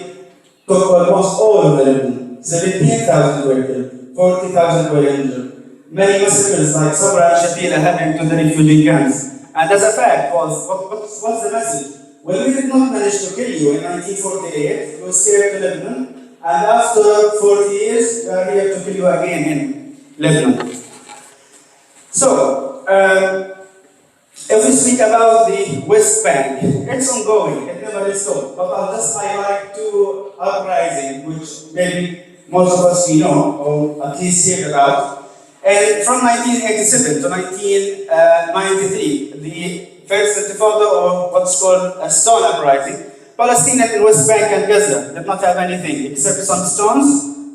took almost all of the Lebanon. 17,000 were killed, 40,000 were injured. Many massacres like Sabra and Shatila happened to the refugee camps. And as a fact, what's the message? Well, we did not manage to kill you in 1948, you escaped to Lebanon, and after 40 years, we are here to kill you again in Lebanon. So, if we speak about the West Bank, it's ongoing, it never stopped. But I'll just highlight two uprisings, which maybe most of us we know, or at least hear about. And from 1987 to 1993, the first intifada, or what's called a stone uprising, Palestinians in West Bank and Gaza did not have anything except some stones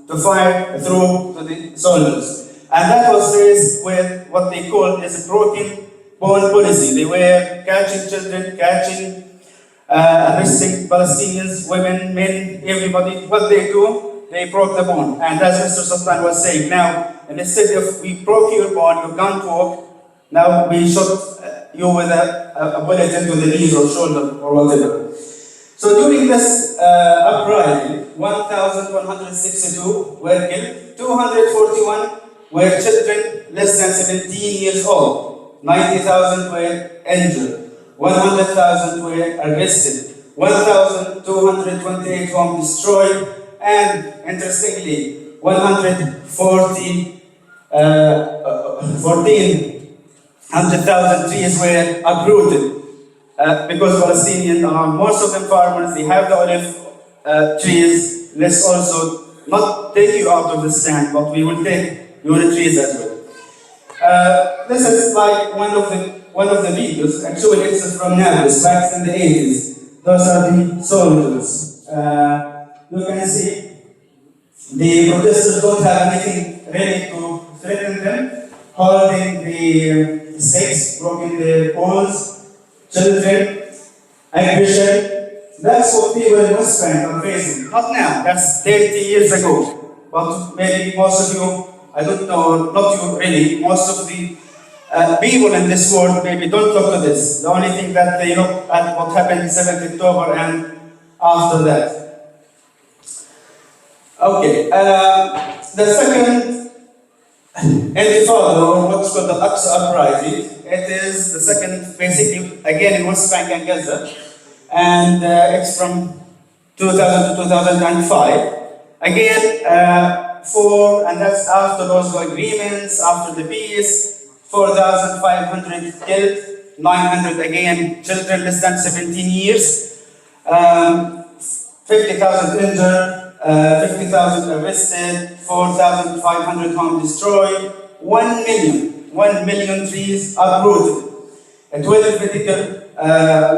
to fire through to the soldiers. And that was faced with what they called as a broken bone policy. They were catching children, arresting Palestinians, women, men, everybody. What they do, they broke the bone. And as Mr. Sultan was saying, now, instead of we broke your bone, you can't walk, now we shot you with a bullet into the knees or shoulder or whatever. So during this uprising, 1,162 were killed, 241 were children less than 17 years old, 90,000 were injured, 100,000 were arrested, 1,228 homes destroyed, and interestingly, 1,400,000 trees were uprooted. Because Palestinians are most of them farmers, they have the olive trees. Let's also not take you out of the stand, but we will take your trees as well. This is like one of the videos. Actually, it's from Nablus, back in the 80s. Those are the soldiers. You can see the protesters don't have anything ready to threaten them, holding the stakes, broken the poles. Children, aggression, that's what people in West Bank are facing. Not now, that's 30 years ago. But maybe most of you, I don't know, not you really, most of the people in this world maybe don't look at this. The only thing that they look at what happened 7th October and after that. Okay, the second Intifada, or what's called the Aqsa Uprising, it is the second, basically, again in West Bank and Gaza, and it's from 2000 to 2005. Again, and that's after those agreements, after the peace, 4,500 killed, 900 again, children less than 17 years, 50,000 injured, 50,000 arrested, 4,500 homes destroyed, 1 million trees uprooted, 12 medical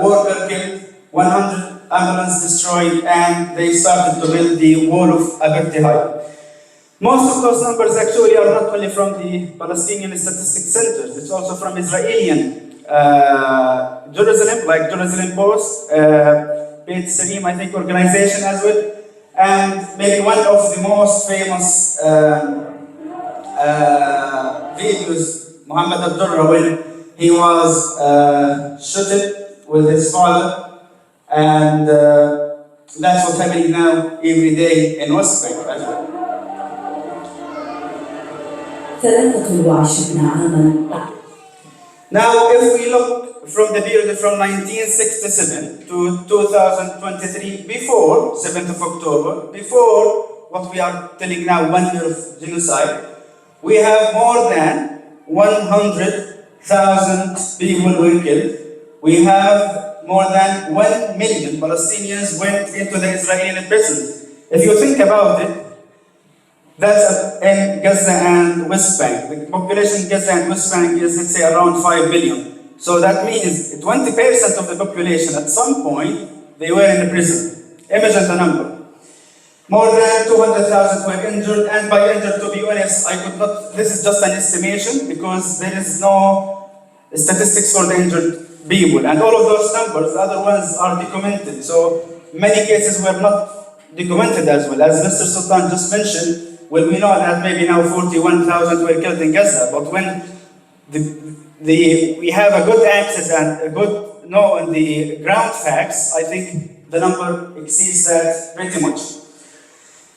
workers killed, 100 ambulances destroyed, and they started to build the wall of apartheid. Most of those numbers actually are not only from the Palestinian statistics centers, it's also from Israeli Jerusalem, like Jerusalem Post, Beit Salim, I think, organization as well. And maybe one of the most famous videos, Muhammad Abdullah, when he was shot with his father, and that's what's happening now every day in West Bank as well. 23 عاماً. Now, if we look from the period from 1967 to 2023, before 7th of October, before what we are telling now, 1 year of genocide, we have more than 100,000 people were killed. We have more than 1 million Palestinians went into the Israeli prisons. If you think about it, that's in Gaza and West Bank. The population in Gaza and West Bank is, let's say, around 5 billion. So that means 20% of the population at some point, they were in the prison. Imagine the number. More than 200,000 were injured, and by injured, to be honest, I could not, this is just an estimation because there is no statistics for the injured people. And all of those numbers, the other ones are documented. So many cases were not documented as well. As Mr. Sultan just mentioned, well, we know that maybe now 41,000 were killed in Gaza, but when we have a good access and a good know on the ground facts, I think the number exceeds that pretty much.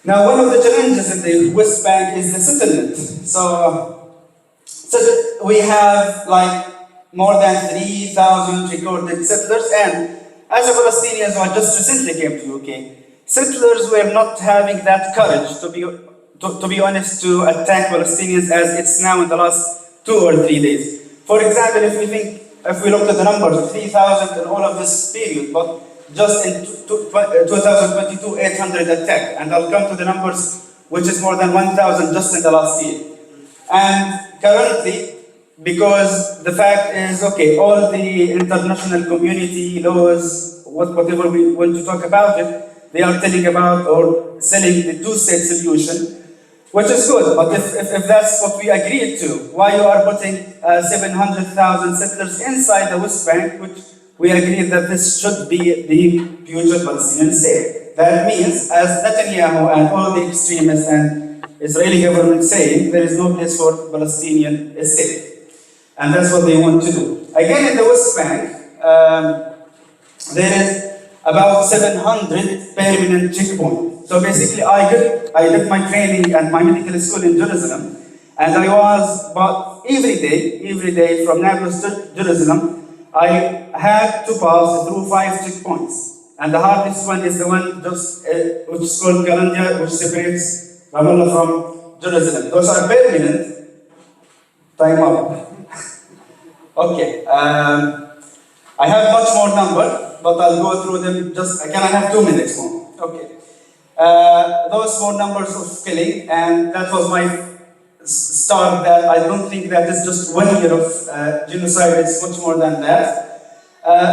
Now, one of the challenges in the West Bank is the settlement. So we have like more than 3,000 recorded settlers, and as a Palestinian who just recently came to UK, settlers were not having that courage to be honest, to attack Palestinians as it's now in the last 2 or 3 days. For example, if we looked at the numbers, 3,000 in all of this period, but just in 2022, 800 attack, and I'll come to the numbers, which is more than 1,000 just in the last year. And currently, because the fact is, okay, all the international community laws, whatever we want to talk about it, they are telling about or selling the two-state solution, which is good, but if that's what we agreed to, why you are putting 700,000 settlers inside the West Bank, which we agreed that this should be the future Palestinian state. That means, as Netanyahu and all the extremists and Israeli government saying, there is no place for Palestinian state. And that's what they want to do. Again, in the West Bank, there is about 700 permanent checkpoints. So basically, I did my training at my medical school in Jerusalem, and I was, but every day from Nablus to Jerusalem, I had to pass through 5 checkpoints. And the hardest one is the one just, which is called Galandia, which separates Ramallah from Jerusalem. Those are permanent. Time up. Okay. I have much more number, but I'll go through them just, can I have 2 minutes more? Okay. Those 4 numbers of killing, and that was my start. That I don't think that is just 1 year of genocide, it's much more than that.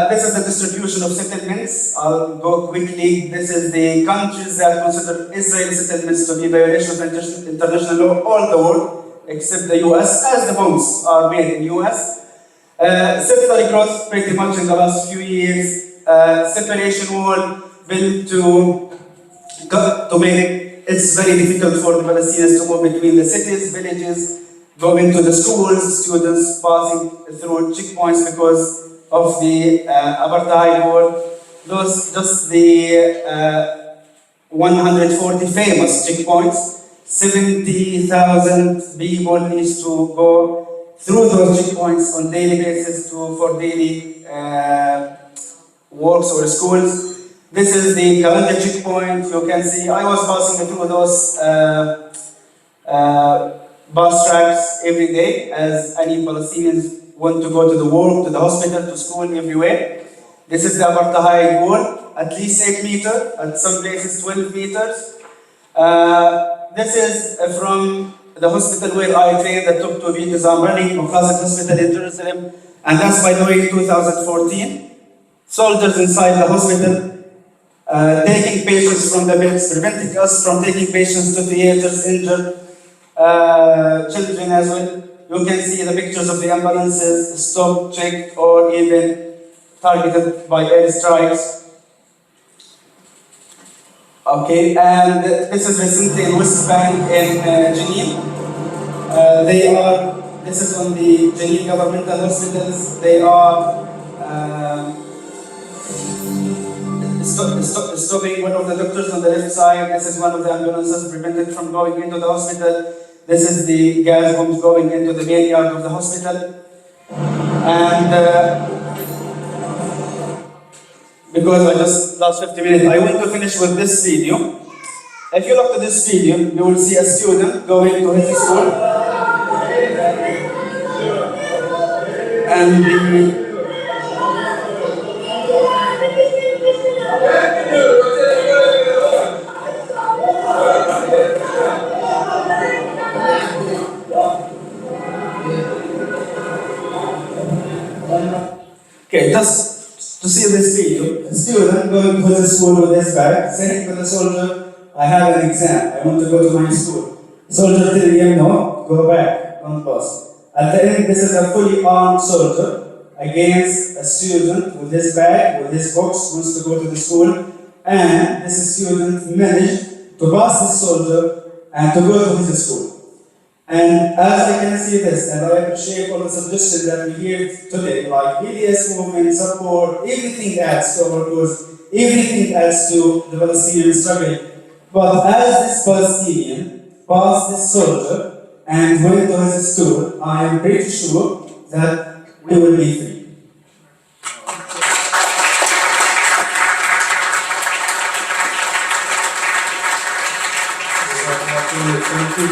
This is the distribution of settlements. I'll go quickly. This is the countries that consider Israeli settlements to be violation of international law, all the world, except the US, as the bombs are made in US. Settler growth pretty much in the last few years. Separation wall built to make it very difficult for the Palestinians to move between the cities, villages, going to the schools, students passing through checkpoints because of the apartheid war. Those just the 140 famous checkpoints. 70,000 people need to go through those checkpoints on daily basis for daily works or schools. This is the Galandia checkpoint. You can see I was passing through those bus tracks every day, as any Palestinians want to go to the work, to the hospital, to school, everywhere. This is the apartheid wall, at least 8 meters, at some places 12 meters. This is from the hospital where I trained, the top 2 videos I'm running, Classic Hospital in Jerusalem, and that's by the way 2014. Soldiers inside the hospital, taking patients from the beds, preventing us from taking patients to theaters, injured children as well. You can see the pictures of the ambulances stopped, checked, or even targeted by airstrikes. Okay, and this is recently in West Bank in Jenin. This is on the Jenin governmental hospitals. They are stopping one of the doctors on the left side. This is one of the ambulances prevented from going into the hospital. This is the gas bombs going into the main yard of the hospital. And because I just last 50 minutes, I want to finish with this video. If you look at this video, you will see a student going to his school. And okay, just to see this video, a student going to his school with his bag, saying to the soldier, I have an exam, I want to go to my school. Soldier telling him, no, go back, don't pass. At the end, this is a fully armed soldier against a student with his bag, with his box, wants to go to the school, and this student managed to pass this soldier and to go to his school. And as I can see this, and I appreciate all the suggestions that we hear today, like BDS movement, support, everything adds to our cause, everything adds to the Palestinian struggle. But as this Palestinian passed this soldier and went to his school, I am pretty sure that we will be free. Thank you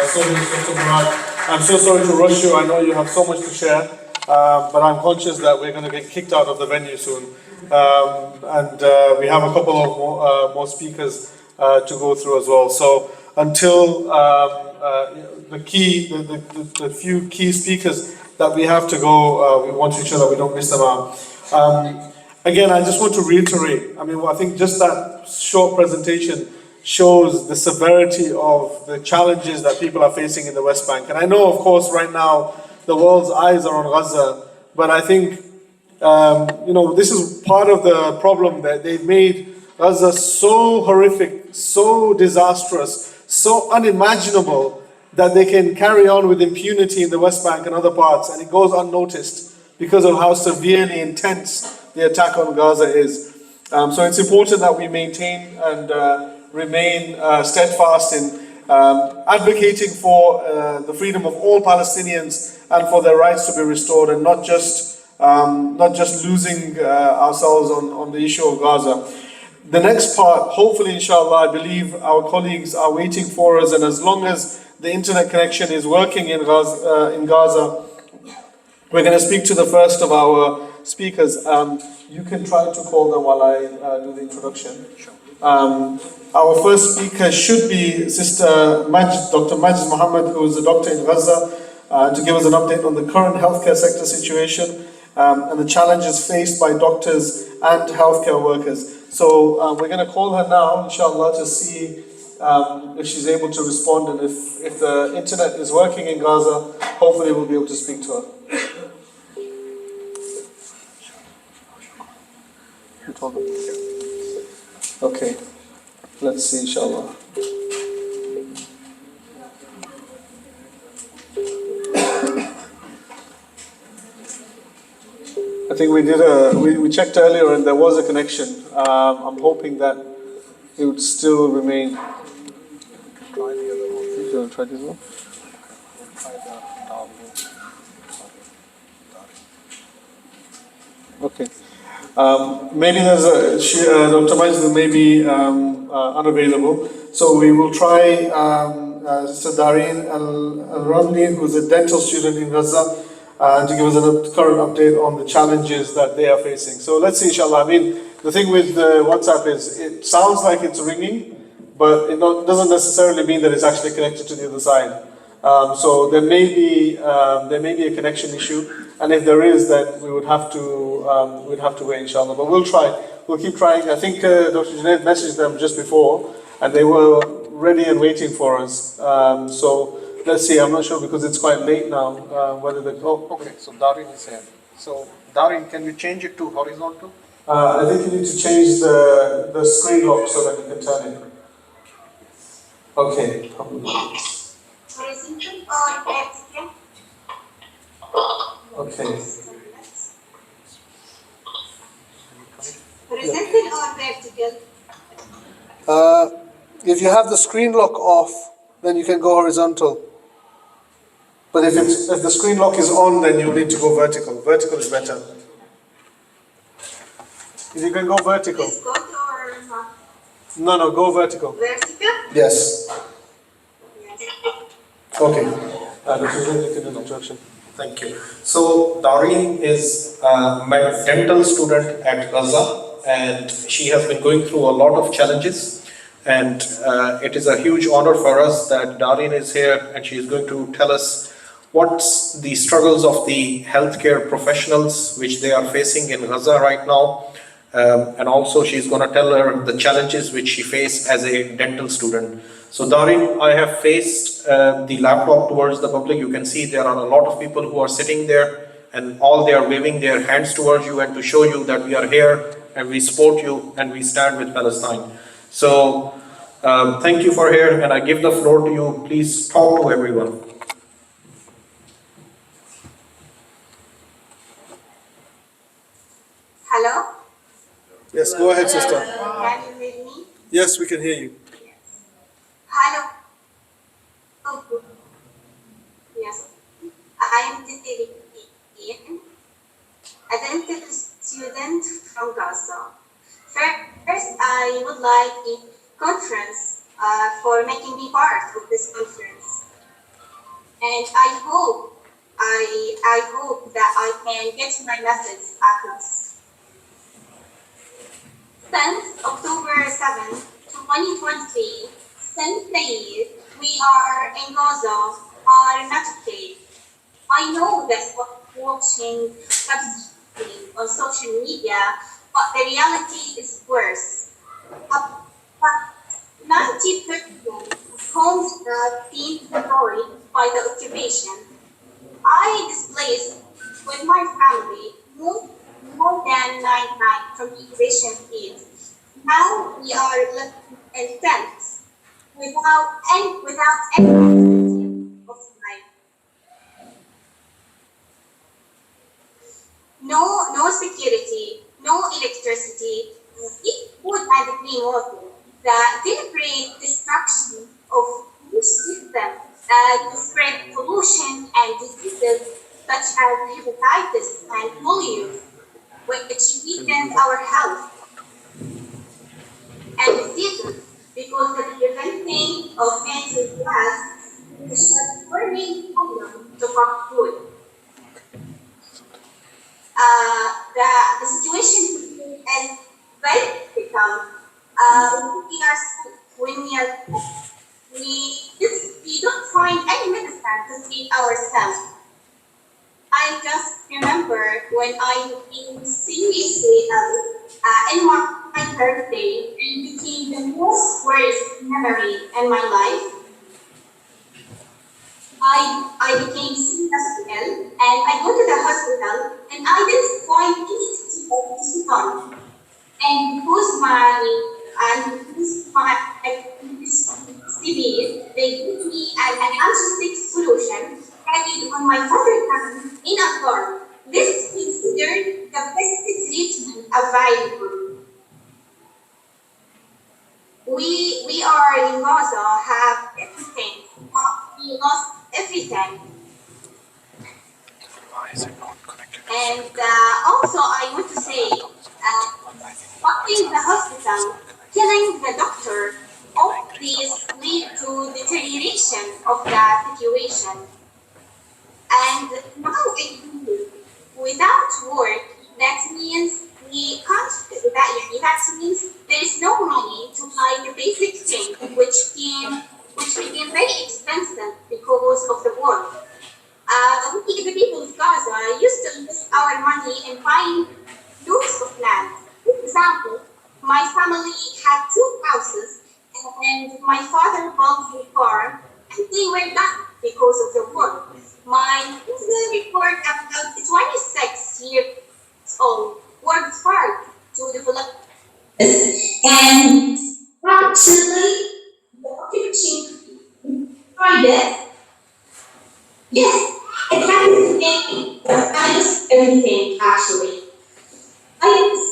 so much, Dr. Murad. I'm so sorry to rush you. I know you have so much to share, but I'm conscious that we're going to get kicked out of the venue soon. We have a couple of more speakers to go through as well. So until the few key speakers that we have to go, we want to ensure that we don't miss them out. Again, I just want to reiterate, I think just that short presentation shows the severity of the challenges that people are facing in the West Bank. And I know, of course, right now, the world's eyes are on Gaza, but I think, this is part of the problem that they've made Gaza so horrific, so disastrous, so unimaginable that they can carry on with impunity in the West Bank and other parts, and it goes unnoticed because of how severely intense the attack on Gaza is. So it's important that we maintain and remain steadfast in advocating for the freedom of all Palestinians and for their rights to be restored, and not just losing ourselves on the issue of Gaza. The next part, hopefully, inshallah, I believe our colleagues are waiting for us, and as long as the internet connection is working in Gaza, we're going to speak to the first of our speakers. You can try to call them while I do the introduction. Sure. Our first speaker should be Sister Majid, Dr. Majid Muhammad, who is a doctor in Gaza, to give us an update on the current healthcare sector situation and the challenges faced by doctors and healthcare workers. So we're going to call her now, inshallah, to see if she's able to respond, and if the internet is working in Gaza, hopefully we'll be able to speak to her. Okay, let's see, inshallah. I think we checked earlier and there was a connection. I'm hoping that it would still remain. Try the other one. You want to try this one? Okay. Maybe there's Dr. Majid may be unavailable, so we will try Sister Dareen Al-Ramli, who's a dental student in Gaza, to give us a current update on the challenges that they are facing. So let's see, inshallah. I mean, the thing with WhatsApp is it sounds like it's ringing, but it doesn't necessarily mean that it's actually connected to the other side. So there may be a connection issue, and if there is, then we would have to wait, inshallah. But we'll try. We'll keep trying. I think Dr. Junaid messaged them just before, and they were ready and waiting for us. So let's see. I'm not sure because it's quite late now. Whether they Okay, so Dareen is here. So Dareen, can you change it to horizontal? I think you need to change the screen lock so that you can turn it. Okay. Horizontal or vertical? Okay. Horizontal or vertical? If you have the screen lock off, then you can go horizontal. But if the screen lock is on, then you need to go vertical. Vertical is better. If you can go vertical. Is good or not? No, go vertical. Vertical? Yes. Yes. Okay. You can do the introduction. Thank you. So Dareen is a dental student at Gaza, and she has been going through a lot of challenges. And it is a huge honor for us that Dareen is here, and she is going to tell us what's the struggles of the healthcare professionals which they are facing in Gaza right now. And also she's going to tell her the challenges which she faced as a dental student. So Dareen, I have faced the laptop towards the public. You can see there are a lot of people who are sitting there, and all they are waving their hands towards you and to show you that we are here and we support you and we stand with Palestine. So thank you for here, and I give the floor to you. Please talk to everyone. Hello? Yes, go ahead, sister. Can you hear me? Yes, we can hear you. Hello? Oh, good. Yes. I am Dareen, a dental student from Gaza. First, I would like a conference for making me part of this conference. And I hope that I can get my message across. Since October 7, 2020, since the year we are in Gaza are not okay. I know that watching on social media, but the reality is worse. 90% of homes have been destroyed by the occupation. I displaced with my family more than 9 nights from the occupation field. Now we are living in tents without any possibility of life. No security, no electricity, food and clean water. The deliberate destruction of each system to spread pollution and diseases such as hepatitis and polio, which weakens our health and diseases because the preventing of anti-gas is the burning problem to farm food. The situation is very critical. When we are we don't find any medicine to treat ourselves. I just remember when I became seriously ill in my birthday and became the most worst memory in my life. I became seriously ill and I go to the hospital and I didn't find any treatment. And because my severe, they gave me an analgesic solution carried on my father's hand in a car. This is considered the best treatment available. We are in Gaza, have everything. We lost everything. Why is it not connected? And also I want to say, fucking the hospital, killing the doctor, all these lead to deterioration of the situation. And now without work, that means we can't. That means there is no money to buy the basic thing, which became very expensive because of the war. The people of Gaza used to invest our money in buying lots of land. For example, my family had 2 houses, and my father bought a farm, and they were done because of the war. My father report about 26 years old worked hard to develop this, and actually the occupation tried. Yes, it happened to me. I lost everything actually. I lost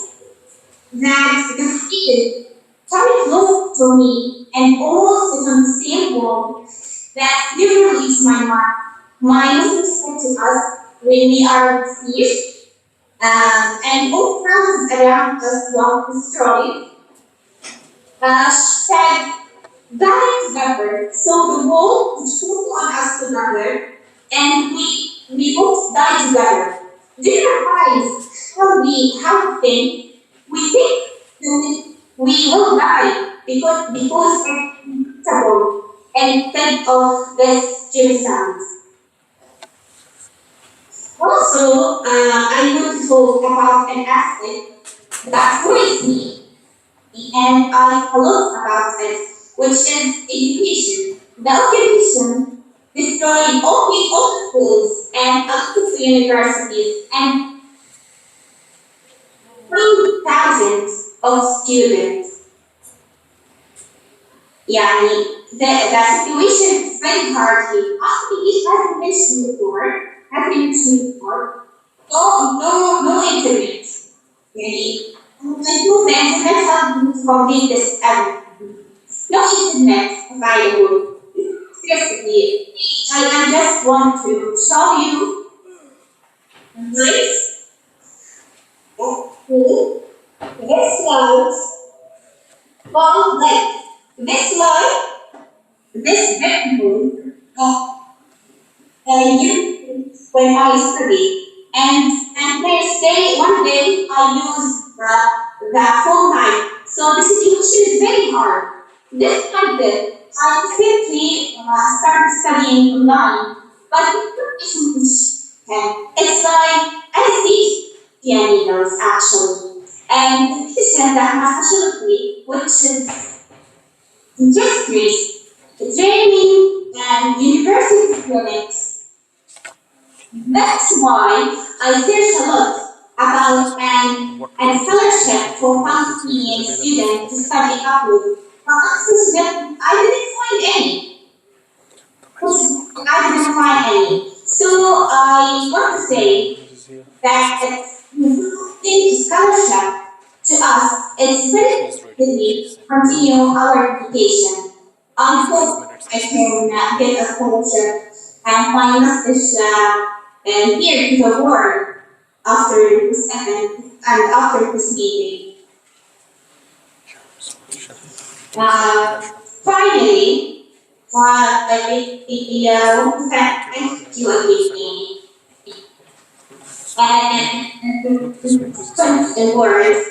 that the freedom coming close to me and almost on the same wall that never leaves my mind. My Muslim said to us when we are besieged, and all houses around us were destroyed. She said, "Die together." So the wall which put on us together, and we both die together. Do you realize how we think we will die because it's inevitable instead of this genocide. Also, I want to talk about an aspect that worries me, and I thought a lot about it, which is education. The occupation destroyed all the schools and up to universities and thousands of students. The situation is very hard here. As I mentioned before, no internet. I know the internet helped me to complete this no internet available. Seriously, I just want to show you this. This slide. Well, like this slide, this backbone when I study, and one day I use the full night. So the situation is very hard. Despite that, I simply started studying online, but it's like anesthesia needles actually, and the patient that my specialty, which is industries, training, and university clinics. That's why I search a lot about an scholarship for Palestinian students to study abroad. But unfortunately, I didn't find any. So I want to say that it's scholarship to us, it's very easy to continue our education. I hope I can get a scholarship and my message here to the world after this event and after this meeting. Finally, I want to thank you again. And the words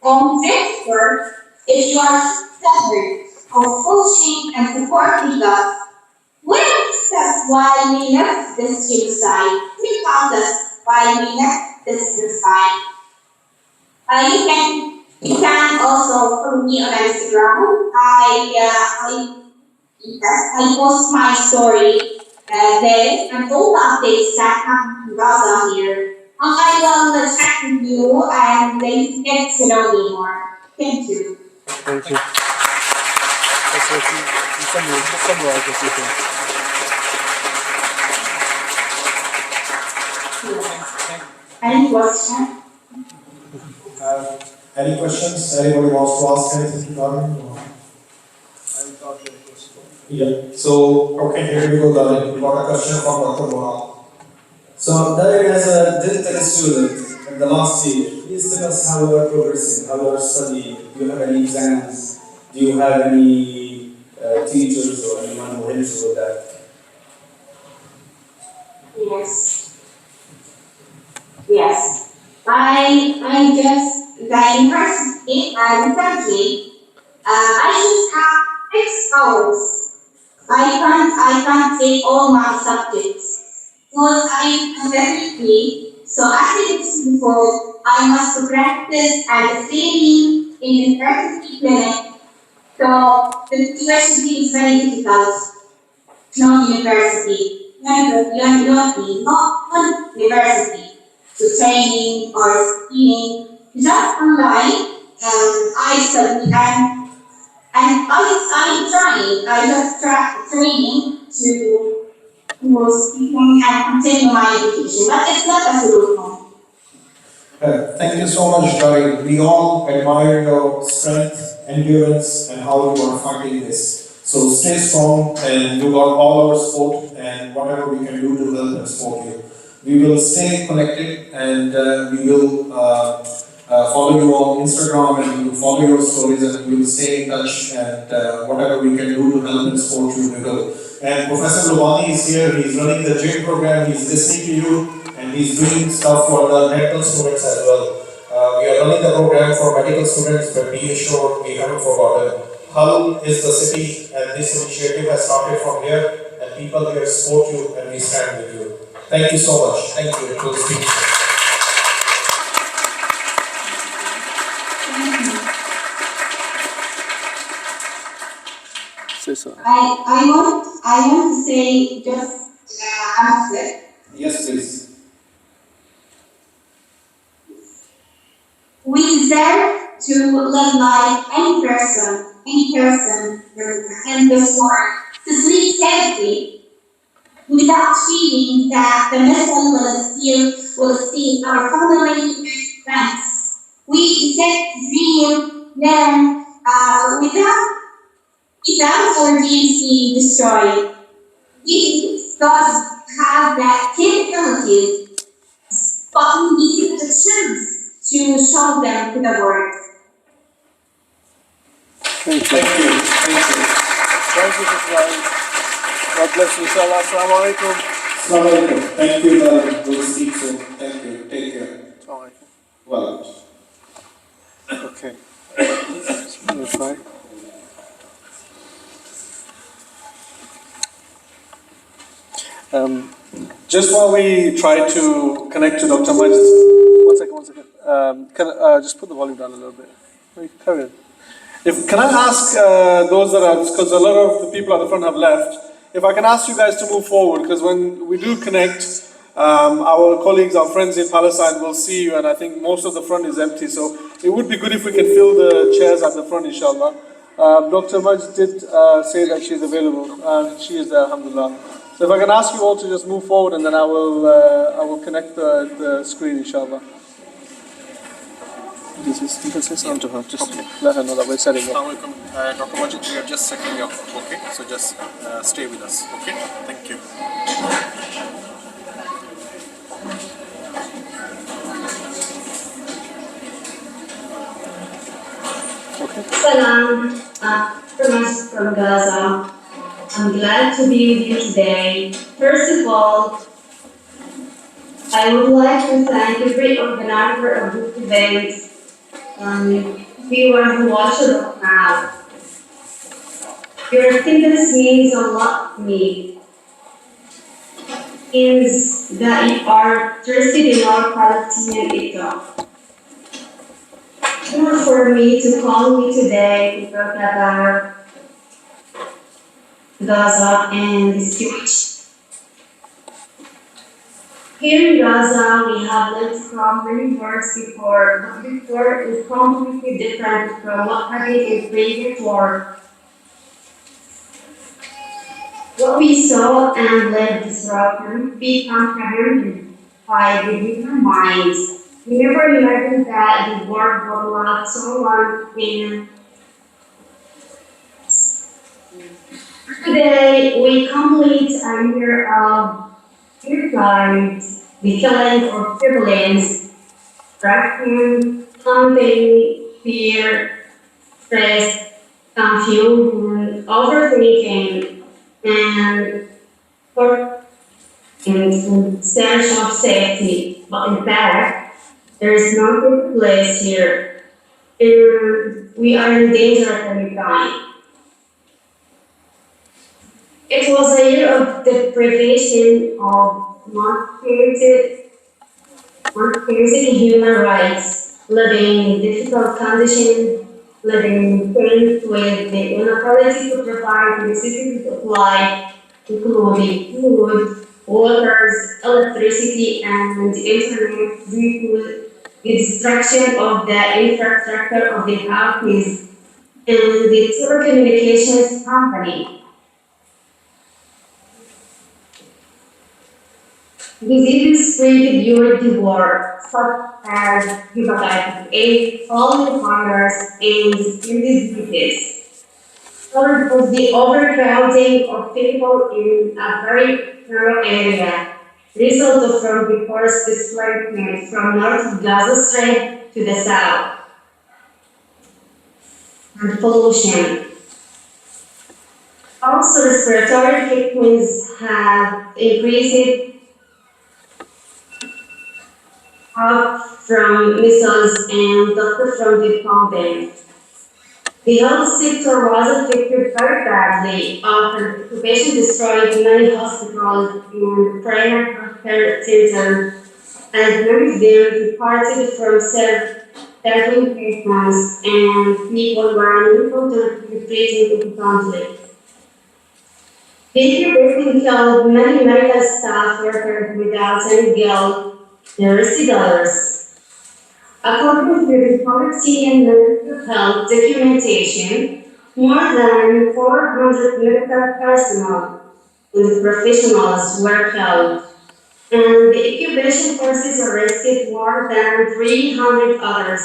on this work, if you are stubborn or pushing and supporting us, we'll discuss why we left this genocide. We found us why we left this genocide. You can also follow me on Instagram. I post my story there and all the updates that happen in Gaza here. And I will chat with you and then get to know me more. Thank you. Thank you. That's what you summarize what you think. Any questions? Any questions? Anybody wants to ask anything to Darren? Yeah. So, okay, here we go, Darren. We got a question from Dr. Moral. So, Darren, as a dental student in the last year, please tell us how you are progressing, how you are studying. Do you have any exams? Do you have any teachers or anyone who helps you with that? Yes. I just the university recently I just have 6 hours. I can't take all my subjects because I'm very free. So as I mentioned before, I must practice and training in university clinic. So the university is very difficult. No university. Not one university to training or skiing. Just online. I study and I'm trying. I just training to speaking and continue my education, but it's not a solution. Thank you so much, Darren. We all admire your strength, endurance, and how you are fighting this. So stay strong, and you got all our support, and whatever we can do to help and support you. We will stay connected, and we will follow you on Instagram, and we will follow your stories, and we will stay in touch, and whatever we can do to help and support you, we will. And Professor Lubani is here. He's running the gym program. He's listening to you, and he's doing stuff for the medical students as well. We are running the program for medical students, but be assured we haven't forgotten. Hull is the city, and this initiative has started from here, and people here support you, and we stand with you. Thank you so much. Thank you. It was beautiful. I want to say just answer. Yes, please. We deserve to live life in person in this world, to sleep safely without feeling that the missile will steal our family and friends. We deserve to dream, learn without our dreams being destroyed. We does have that capability, but we need the chance to show them to the world. Thank you. Thank you. Thank you. Thank you for trying. God bless you, inshallah. Assalamu alaikum. Assalamu alaikum. Thank you, Darren. We'll speak soon. Thank you. Take care. Assalamu alaikum. Well. Okay. Let's try. Just while we try to connect to Dr. Majid, one second. Just put the volume down a little bit. Carry on. Can I ask those that are, because a lot of the people at the front have left, if I can ask you guys to move forward, because when we do connect, Our colleagues, our friends in Palestine will see you, and I think most of the front is empty, so it would be good if we can fill the chairs at the front, inshallah. Dr. Majd did say that she's available, and she is there, alhamdulillah. So if I can ask you all to just move forward, and then I will connect the screen, inshallah. You can say something to her, just let her know that we're setting up. Assalamu alaikum. Dr. Majid, we are just setting up, okay? So just stay with us, okay? Thank you. Salam, from Gaza. I'm glad to be with you today. First of all, I would like to thank every organizer of this event and viewers who watch it now. Your attendance means a lot to me. It means that you are interested in our Palestinian issue. For me to call me today to talk about Gaza and the situation. Here in Gaza, we have lived from many wars before, but this war is completely different from what happened in previous war. What we saw and lived is broken, be comprehended by the human minds. We never imagined that the war would last so long and today we complete a year of genocide, the killing of civilians, destruction, hunger, fear, stress, confusion, overthinking, and search of safety. But in fact, there is no good place here. We are in danger at any time. It was a year of deprivation of most basic human rights, living in difficult conditions, living in pain with the inability to provide the necessities of life, including food, water, electricity, and the internet due to the destruction of the infrastructure of the houses and the telecommunications company. Diseases spread during the war, such as hepatitis A, poliovirus, and diseases. Third was the overcrowding of people in a very narrow area, resulted from the forced displacement from north of Gaza Strip to the south, and pollution. Also, respiratory treatments have increased from measles and doctors from the pandemic. The health sector was affected very badly after the occupation destroyed many hospitals and primary healthcare centers, and many of them departed from serving patients, and people were unable to retreat into the conflict. The occupation killed many medical staff workers without any guilt. $30. According to the Palestinian Ministry of Health documentation, more than 400 medical personnel and professionals were killed, and the occupation forces arrested more than 300 others.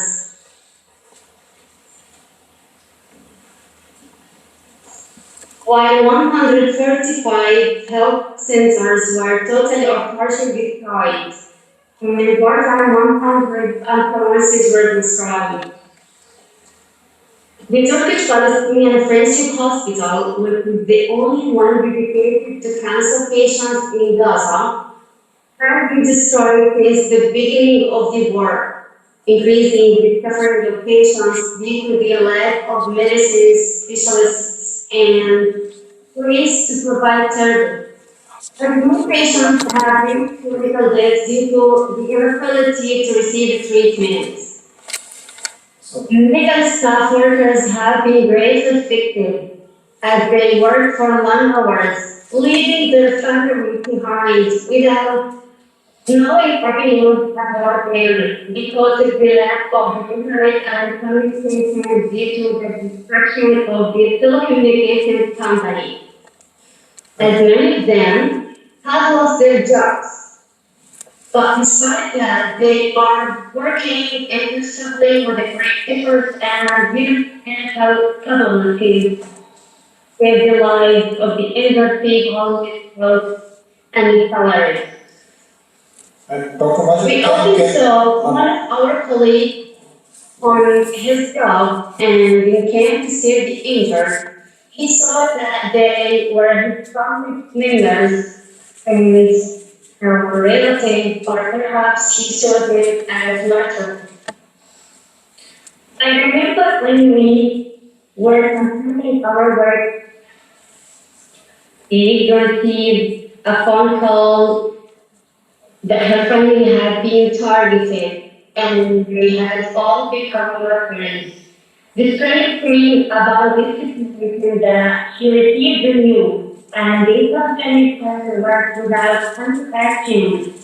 While 135 health centers were totally or partially destroyed, and more than 100 ambulances were destroyed. The Turkish Palestinian Friendship Hospital, which is the only one dedicated to cancer patients in Gaza, has been destroyed since the beginning of the war, increasing the suffering of patients due to the lack of medicines, specialists, and ways to provide service. And most patients have clinical deaths due to the inability to receive treatment. Medical staff workers have been greatly affected as they work for long hours, leaving their family behind without Knowing opinions about them because of the lack of internet and communication due to the destruction of the telecommunications company, as many of them have lost their jobs. But despite that, they are working intensively with a great effort and capability to save the lives of the injured people with and salaries. And Dr. Majid, We also saw one of our colleagues on his job and he came to save the injured. He saw that they were his family members and relatives, or perhaps he saw them as martyrs. I remember when we were completing our work, he received a phone call that her family had been targeted and they had all become workers. Described me about this situation that she received the news and they sometimes had to work without contacting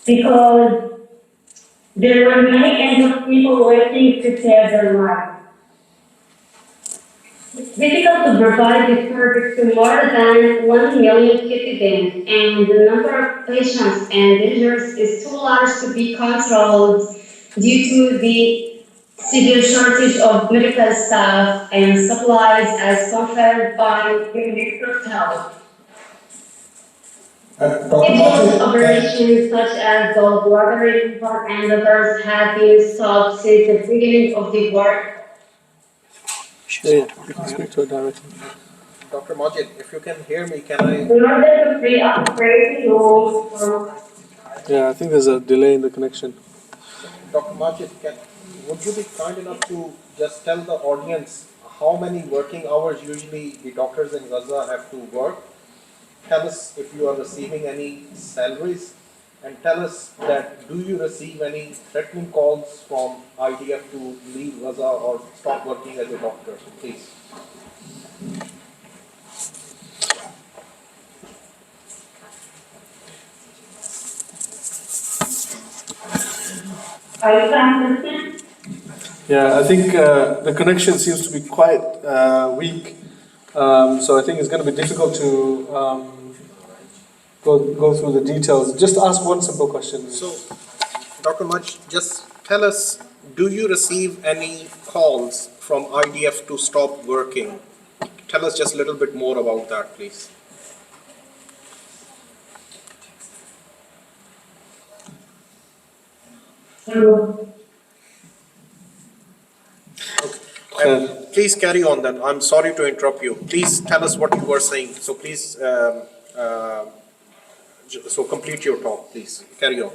because there were many innocent people waiting to save their lives. It's difficult to provide this service to more than 1 million citizens, and the number of patients and injuries is too large to be controlled due to the severe shortage of medical staff and supplies as conferred by the Ministry of Health. Individual operations such as the water removal and others have been stopped since the beginning of the war. Yeah, you can speak to her directly. Dr. Majid, if you can hear me, can I? In order to free up operating rules from Yeah, I think there's a delay in the connection. Dr. Majid, would you be kind enough to just tell the audience how many working hours usually the doctors in Gaza have to work? Tell us if you are receiving any salaries, and tell us that do you receive any threatening calls from IDF to leave Gaza or stop working as a doctor, please. Are you understand? Yeah, I think the connection seems to be quite weak. So I think it's going to be difficult to go through the details. Just ask one simple question. So, Dr. Majid, just tell us, do you receive any calls from IDF to stop working? Tell us just a little bit more about that, please. Please carry on then. I'm sorry to interrupt you. Please tell us what you were saying. So please, so complete your talk, please. Carry on.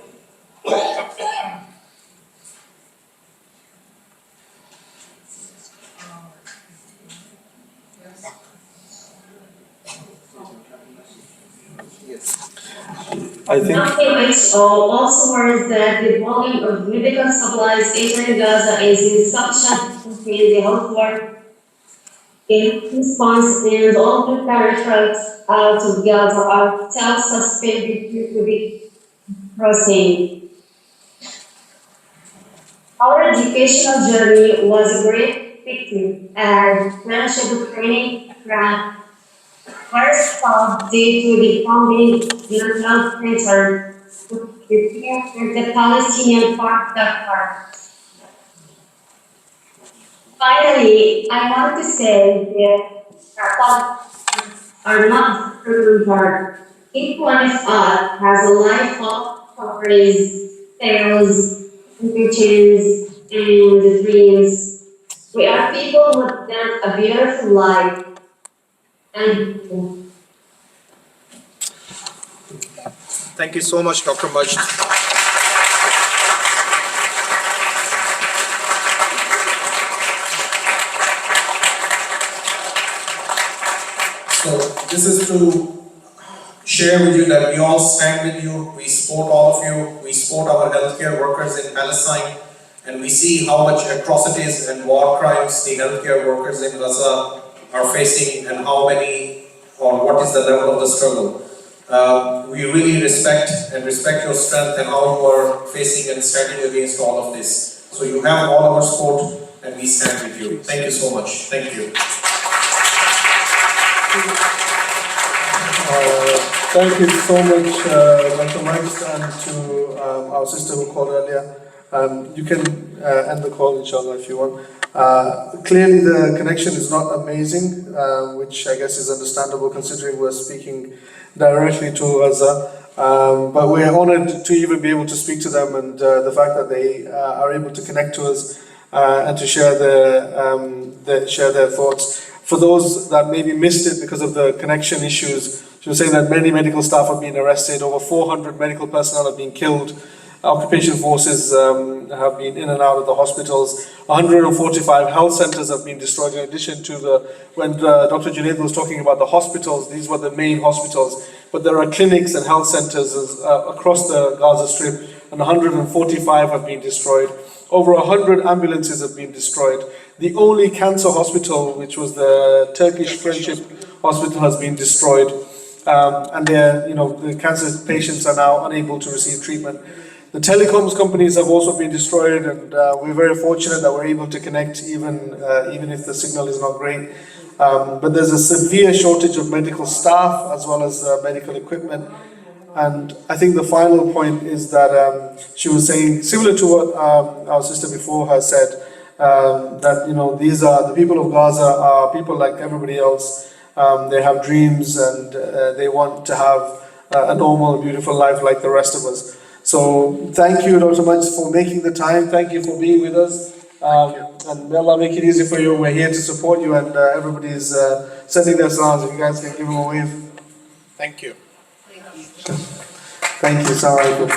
Yes. I think WHO also warns that the volume of medical supplies entering Gaza is insufficient to maintain the health work in response, and all the routes out of Gaza are still suspended due to the crossing. Our educational journey was a great victory as perishable training grant first stop due to the funding Islamic Center to prepare the Palestinian part that part. Finally, I want to say that our thoughts are not certain hard. Each one of us has a life of stories, tales, ambitions, and dreams. We are people who have a beautiful life. And Thank you so much, Dr. Majid. So this is to share with you that we all stand with you, we support all of you, we support our healthcare workers in Palestine, and we see how much atrocities and war crimes the healthcare workers in Gaza are facing and how many or what is the level of the struggle. We really respect your strength and how you are facing and standing against all of this. So you have all our support and we stand with you. Thank you so much. Thank you. Thank you so much, Dr. Mike, and to our sister who called earlier. You can end the call, inshallah, if you want. Clearly, the connection is not amazing, which I guess is understandable considering we're speaking directly to Gaza. But we're honored to even be able to speak to them, and the fact that they are able to connect to us and to share their thoughts. For those that maybe missed it because of the connection issues, she was saying that many medical staff have been arrested, over 400 medical personnel have been killed, occupation forces have been in and out of the hospitals, 145 health centers have been destroyed, in addition to when Dr. Junaid was talking about the hospitals, these were the main hospitals, but there are clinics and health centers across the Gaza Strip, and 145 have been destroyed. Over 100 ambulances have been destroyed. The only cancer hospital, which was the Turkish Friendship Hospital, has been destroyed. And the cancer patients are now unable to receive treatment. The telecoms companies have also been destroyed, and we're very fortunate that we're able to connect even if the signal is not great. But there's a severe shortage of medical staff as well as medical equipment. And I think the final point is that she was saying, similar to what our sister before her said, that these are the people of Gaza are people like everybody else. They have dreams and they want to have a normal, beautiful life like the rest of us. So thank you, Dr. Maj, for making the time. Thank you for being with us. And may Allah make it easy for you. We're here to support you, and everybody's sending their salams. If you guys can give them a wave. Thank you. Thank you. Assalamu alaikum.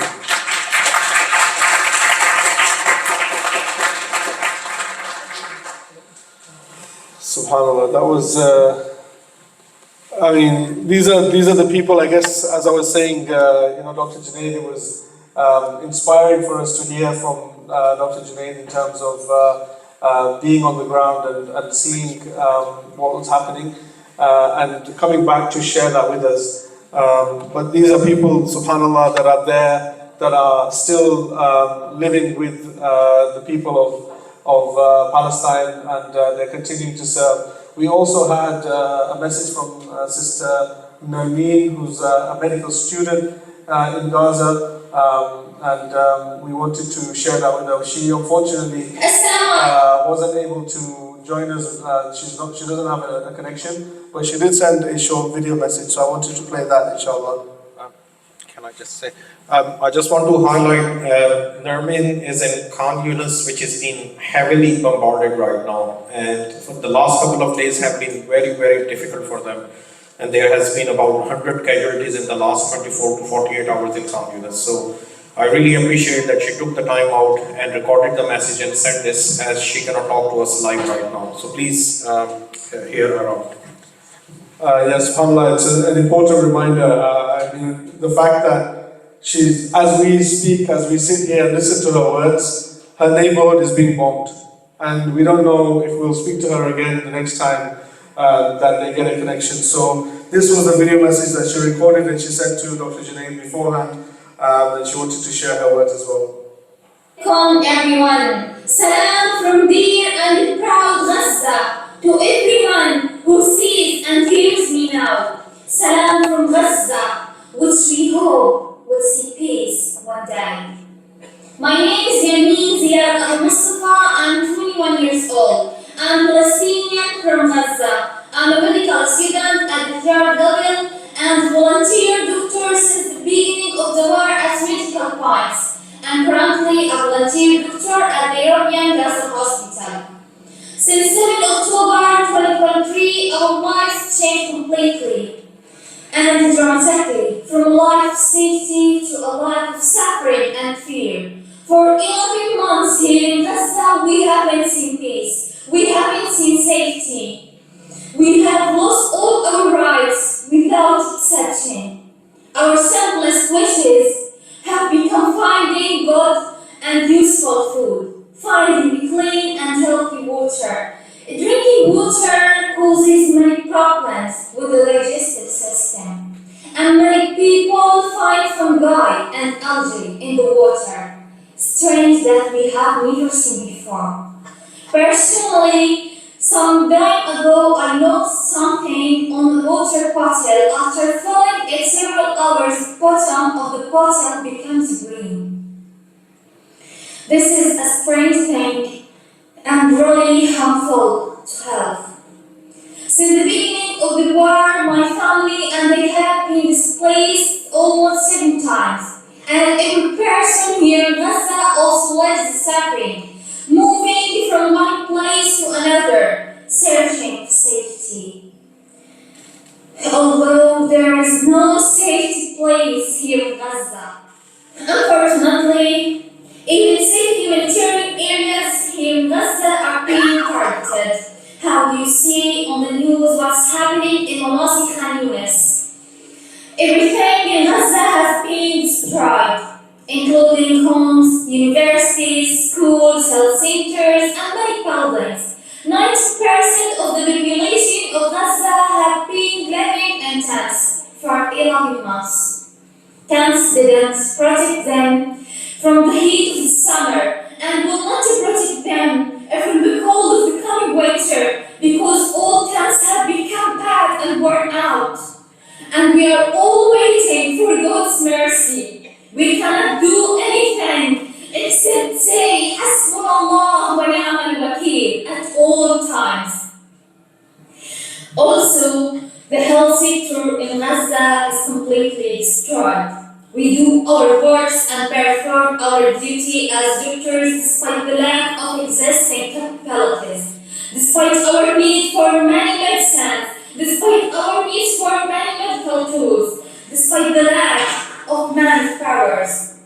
Subhanallah, that was. I mean, these are the people. I guess, as I was saying, Dr. Junaid, it was inspiring for us to hear from Dr. Junaid in terms of being on the ground and seeing what was happening and coming back to share that with us. But these are people, subhanAllah, that are there, that are still living with the people of Palestine, and they're continuing to serve. We also had a message from Sister Nermeen, who's a medical student in Gaza, and we wanted to share that with her. She unfortunately wasn't able to join us. She doesn't have a connection, but she did send a short video message, so I wanted to play that, inshallah. Can I just say, I just want to highlight, Nermeen is in Khan Yunis, which is being heavily bombarded right now, and for the last couple of days have been very, very difficult for them. And there has been about 100 casualties in the last 24 to 48 hours in Khan Yunis. So I really appreciate that she took the time out and recorded the message and sent this, as she cannot talk to us live right now. So please hear her out. Yes, subhanAllah, it's an important reminder. I mean, the fact that she's, as we speak, as we sit here and listen to her words, her neighborhood is being bombed. And we don't know if we'll speak to her again the next time that they get a connection. So this was a video message that she recorded and she sent to Dr. Junaid beforehand, and she wanted to share her words as well. Welcome everyone. Salam from dear and proud Gaza to everyone who sees and hears me now. Salam from Gaza, which we hope will see peace one day. My name is Nermeen Ziyad Al-Mustafa. I'm 21 years old. I'm Palestinian from Gaza. I'm a medical student at the third level and volunteer doctor since the beginning of the war at medical points. I'm currently a volunteer doctor at the European Gaza Hospital. Since 7 October 2023, our lives changed completely and dramatically, from a life of safety to a life of suffering and fear. For 11 months here in Gaza, we haven't seen peace. We haven't seen safety. We have lost all our rights without exception. Our simplest wishes have become finding good and useful food, finding clean and healthy water. Drinking water causes many problems with the digestive system, and many people fight fungi and algae in the water. Strange that we have never seen before. Personally, some time ago I noticed something on the water bottle. After filling it several hours, the bottom of the bottle becomes green. This is a strange thing and really harmful to health. Since the beginning of the war, my family and they have been displaced almost 7 times. And every person here in Gaza also lives the suffering, moving from one place to another, searching for safety. Although there is no safety place here in Gaza, unfortunately, even safe humanitarian areas here in Gaza are being targeted. How do you see on the news what's happening in Khan Yunis? Everything in Gaza has been destroyed, including homes, universities, schools, health centers, and many buildings. 90% of the population of Gaza have been living in tents for 11 months. Tents didn't protect them from the heat of the summer and will not protect them from the cold of the coming winter, because all tents have become bad and worn out. And we are all waiting for God's mercy. We cannot do anything except say Hasbunallah wa ni'mal wakeel at all times. Also, the health sector in Gaza is completely destroyed. We do our works and perform our duty as doctors despite the lack of existing capabilities, despite our need for many medicines, despite our needs for many medical tools, despite the lack of manpowers,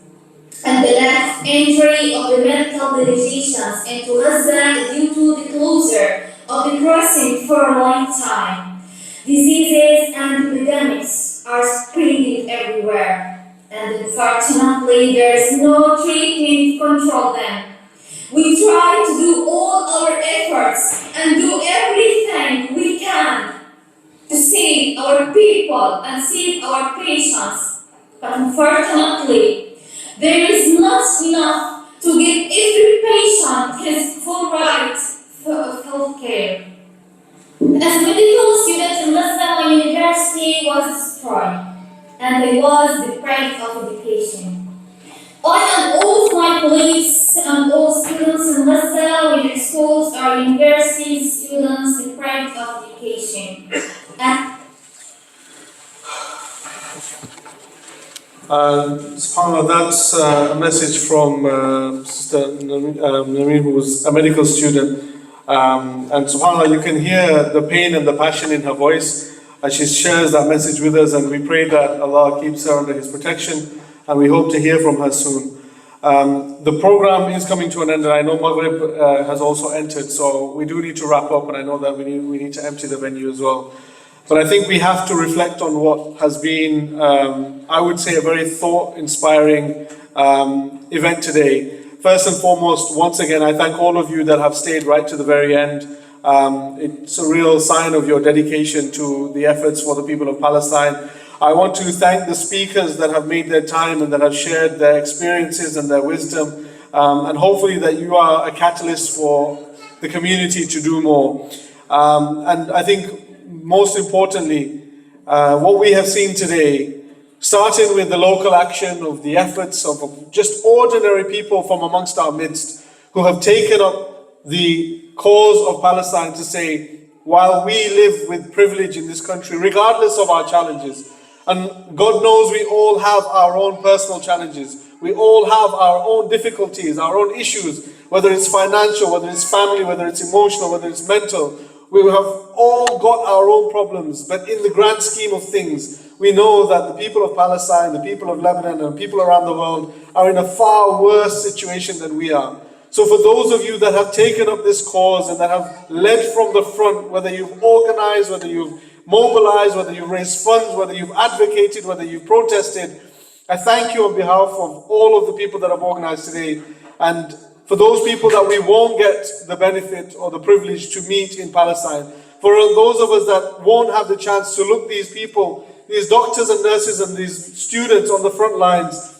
and the lack of entry of the medical delegations into Gaza due to the closure of the crossing for a long time. Diseases and epidemics are spreading everywhere, and unfortunately there is no treatment to control them. We try to do all our efforts and do everything we can to save our people and save our patients. But unfortunately, there is not enough to give every patient his full right of health care. As a medical student in Gaza, my university was destroyed, and I was deprived of education. I and all of my colleagues and all students in Gaza, whether schools or universities, students deprived of education. SubhanAllah, that's a message from Sister Nameen, who was a medical student. And SubhanAllah, you can hear the pain and the passion in her voice as she shares that message with us, and we pray that Allah keeps her under His protection, and we hope to hear from her soon. The program is coming to an end, and I know Maghrib has also entered, so we do need to wrap up, and I know that we need to empty the venue as well. But I think we have to reflect on what has been, I would say, a very thought-inspiring event today. First and foremost, once again, I thank all of you that have stayed right to the very end. It's a real sign of your dedication to the efforts for the people of Palestine. I want to thank the speakers that have made their time and that have shared their experiences and their wisdom. And hopefully that you are a catalyst for the community to do more. And I think most importantly, what we have seen today, starting with the local action of the efforts of just ordinary people from amongst our midst who have taken up the cause of Palestine to say, while we live with privilege in this country, regardless of our challenges, and God knows we all have our own personal challenges, we all have our own difficulties, our own issues, whether it's financial, whether it's family, whether it's emotional, whether it's mental. We have all got our own problems, but in the grand scheme of things, we know that the people of Palestine, the people of Lebanon, and people around the world are in a far worse situation than we are. So for those of you that have taken up this cause and that have led from the front, whether you've organized, whether you've mobilized, whether you've raised funds, whether you've advocated, whether you've protested, I thank you on behalf of all of the people that have organized today. And for those people that we won't get the benefit or the privilege to meet in Palestine, for those of us that won't have the chance to look these people these doctors and nurses and these students on the front lines,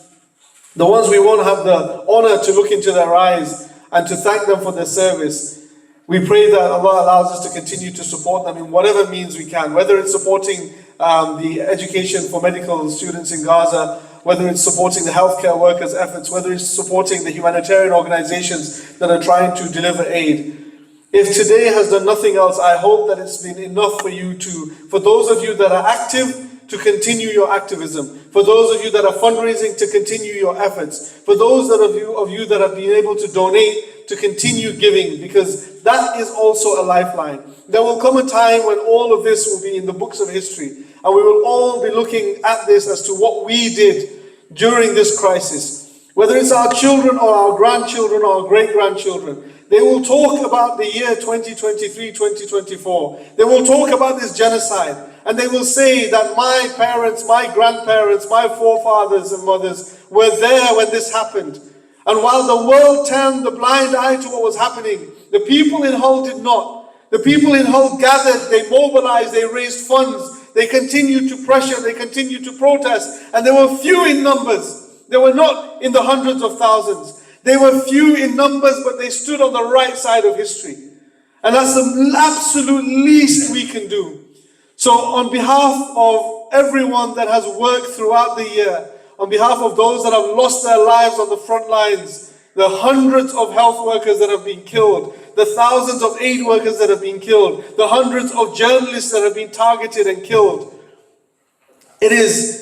the ones we won't have the honor to look into their eyes and to thank them for their service. We pray that Allah allows us to continue to support them in whatever means we can, whether it's supporting the education for medical students in Gaza, whether it's supporting the healthcare workers' efforts, whether it's supporting the humanitarian organizations that are trying to deliver aid. If today has done nothing else, I hope that it's been enough for you for those of you that are active, to continue your activism. For those of you that are fundraising, to continue your efforts. For those of you that have been able to donate, to continue giving, because that is also a lifeline. There will come a time when all of this will be in the books of history, and we will all be looking at this as to what we did during this crisis. Whether it's our children or our grandchildren or our great-grandchildren, they will talk about the year 2023, 2024. They will talk about this genocide. And they will say that my parents, my grandparents, my forefathers and mothers were there when this happened. And while the world turned the blind eye to what was happening, the people in Hull did not. The people in Hull gathered, they mobilized, they raised funds, they continued to pressure, they continued to protest. And they were few in numbers. They were not in the hundreds of thousands. They were few in numbers, but they stood on the right side of history. And that's the absolute least we can do. So on behalf of everyone that has worked throughout the year, on behalf of those that have lost their lives on the front lines, the hundreds of health workers that have been killed, the thousands of aid workers that have been killed, the hundreds of journalists that have been targeted and killed, it is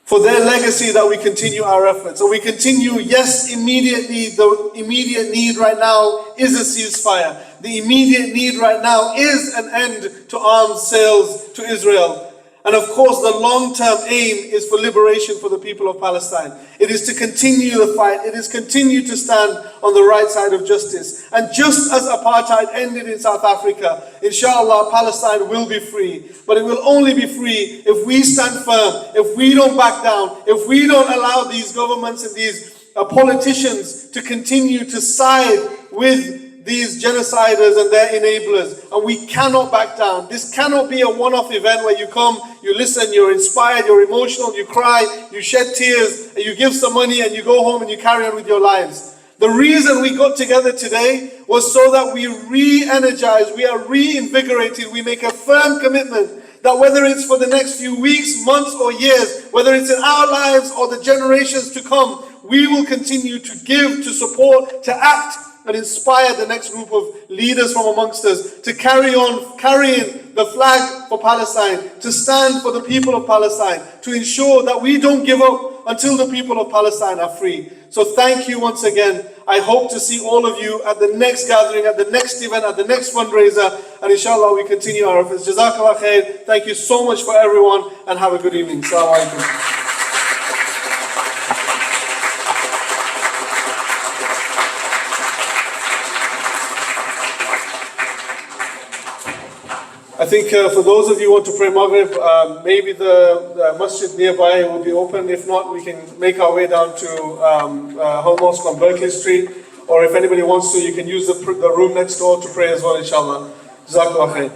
for their legacy that we continue our efforts. And we continue, yes, immediately, the immediate need right now is a ceasefire. The immediate need right now is an end to arms sales to Israel. And of course, the long-term aim is for liberation for the people of Palestine. It is to continue the fight. It is continue to stand on the right side of justice. And just as apartheid ended in South Africa, inshallah, Palestine will be free. But it will only be free if we stand firm, if we don't back down, if we don't allow these governments and these politicians to continue to side with these genociders and their enablers. And we cannot back down. This cannot be a one-off event where you come, you listen, you're inspired, you're emotional, you cry, you shed tears, and you give some money and you go home and you carry on with your lives. The reason we got together today was so that we re-energize, we are reinvigorated, we make a firm commitment that whether it's for the next few weeks, months or years, whether it's in our lives or the generations to come, we will continue to give, to support, to act, and inspire the next group of leaders from amongst us to carry on carrying the flag for Palestine, to stand for the people of Palestine, to ensure that we don't give up until the people of Palestine are free. So thank you once again. I hope to see all of you at the next gathering, at the next event, at the next fundraiser, and inshallah we continue our efforts. Jazakallah khair. Thank you so much for everyone, and have a good evening. Assalamu alaikum. I think for those of you who want to pray Maghrib, maybe the masjid nearby will be open. If not, we can make our way down to Hull Mosque on Berkeley Street. Or if anybody wants to, you can use the room next door to pray as well, inshallah. Jazakallah khair.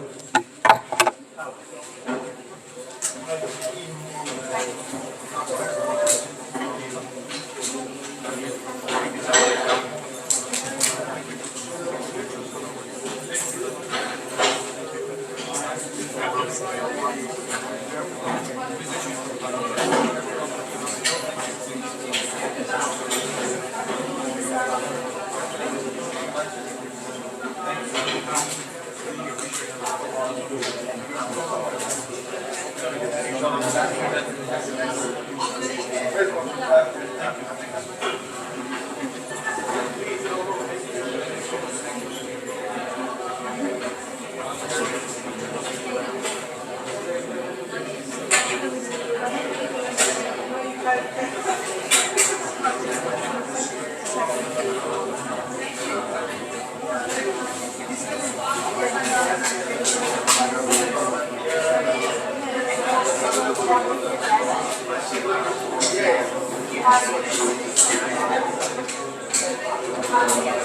Yeah.